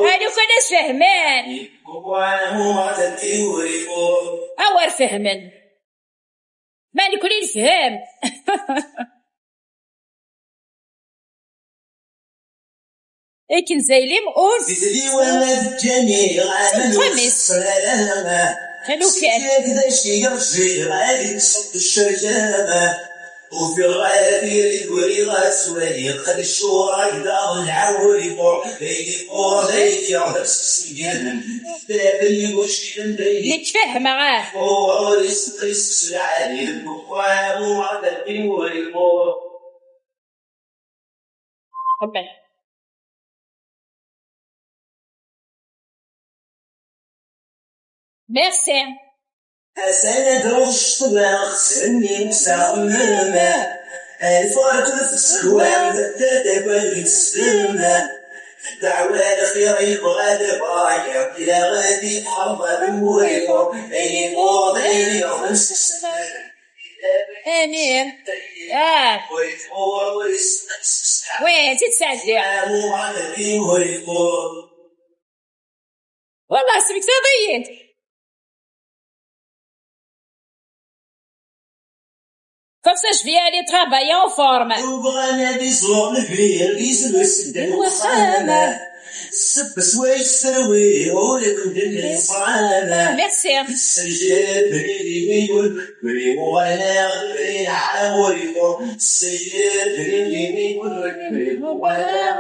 هادو كناس فهمان وعنه تدي وريفور أور فهمن ماني كلين فهم لكن زي مقول زيدي ولد جميل خميس حلو كان كذا شي يرجي غادي تصد الشرجامة وفي الغادي الوري غاسوالي خد الشورى يدار العوري فور ليدي يعرف السجن بلابني وشي ندري نتفهم معاه وريس قيس العالي المقوام وعدد بيوري فور ميرسي أسأل دروش طباخ سني مساممة الفرق في السكوان بدأت بالسلمة دعوة الخير يبغى دبايا إلى غادي حرب بموريكو أي موضعي يغنس السنة امين وين تتسعدي والله اسمك تضيد Comme ça, je vais aller travailler en forme. Merci.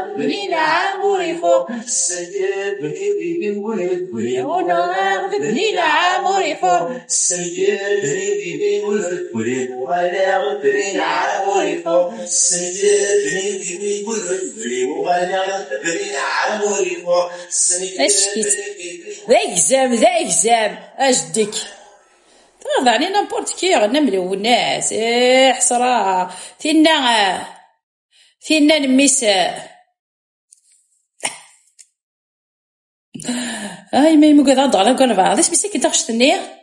غبرين عموري فوق السيد بني غبرين عموري فوق ذا إكزام أجدك طبعا نمبورت كي غنملي والناس حسرة فينا نميساء هاي ما يمكن هاد على كل بعض ايش بيسك تاخش تنيه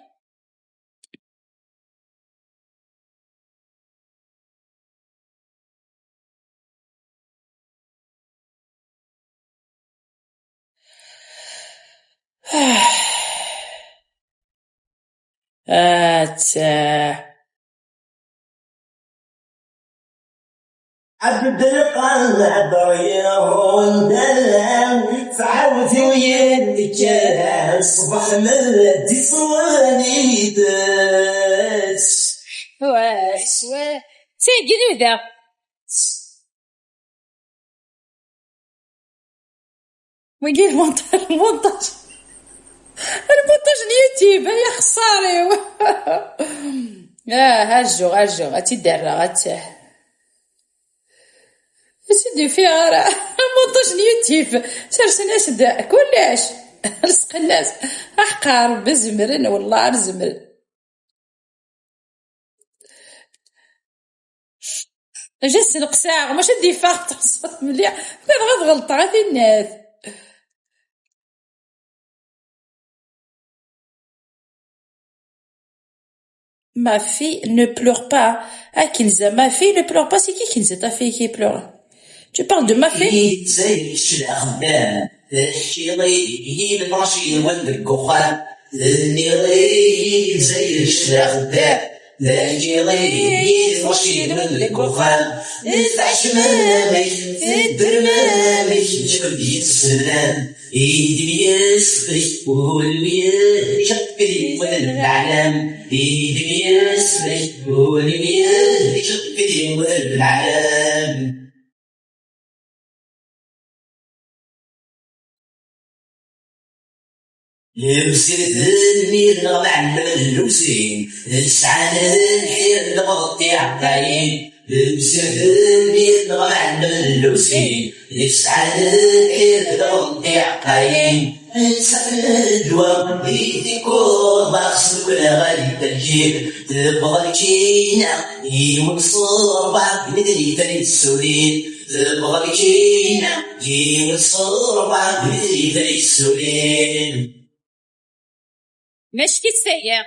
عبد القادر وندلع فعاودي ويدك صبح مردي صواني داس تيقلو ذا ويقول المونتاج اليوتيوب يا خساري. هاجو غتيدرى سيدي فيها راه مونتاج اليوتيوب سرسناش دا كلاش لصق الناس احقار بزمرن والله رزمر جس القساع وما شدي فاق تصفت مليح كان غاد غلطة في الناس. Ma fille ne pleure pas. Ah, Kinza, ma fille ne pleure pas. C'est qui Kinza, ta fille qui pleure? Tu parles de ma fille? لبسيت المير نغمع اللوسين السعادة الحير نغطي عقاين لبسيت المير نغمع اللوسين السعادة الحير نغطي عقاين نسافر الدوام بيدي كور مخصوص ولا غالي تنجيب تبغى الكينا يمون صربع ندري تاني السولين تبغى الكينا يمون صربع ندري تاني السولين ماشي كتسيا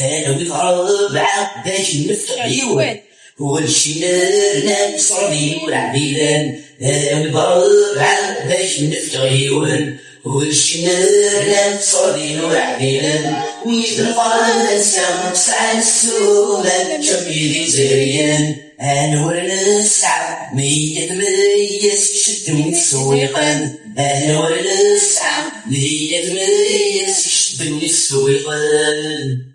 انا ويضرب عباش نفتح عيوان والشي نرنا بصرني والعبيدان انا ويضرب عباش نفتح عيوان والشي نرنا بصرني والعبيدان ويجد فرنسا سعى السولان شميلي زريان انا ورنسع مية ميس شدوني السويقان انا ورنسع مية ميس شدوني السويقان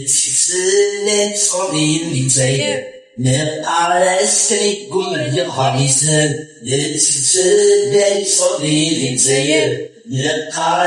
تسلم صغير لتاير نبقى على ستريك قمر الخميسان تسلم صغير لتاير نبقى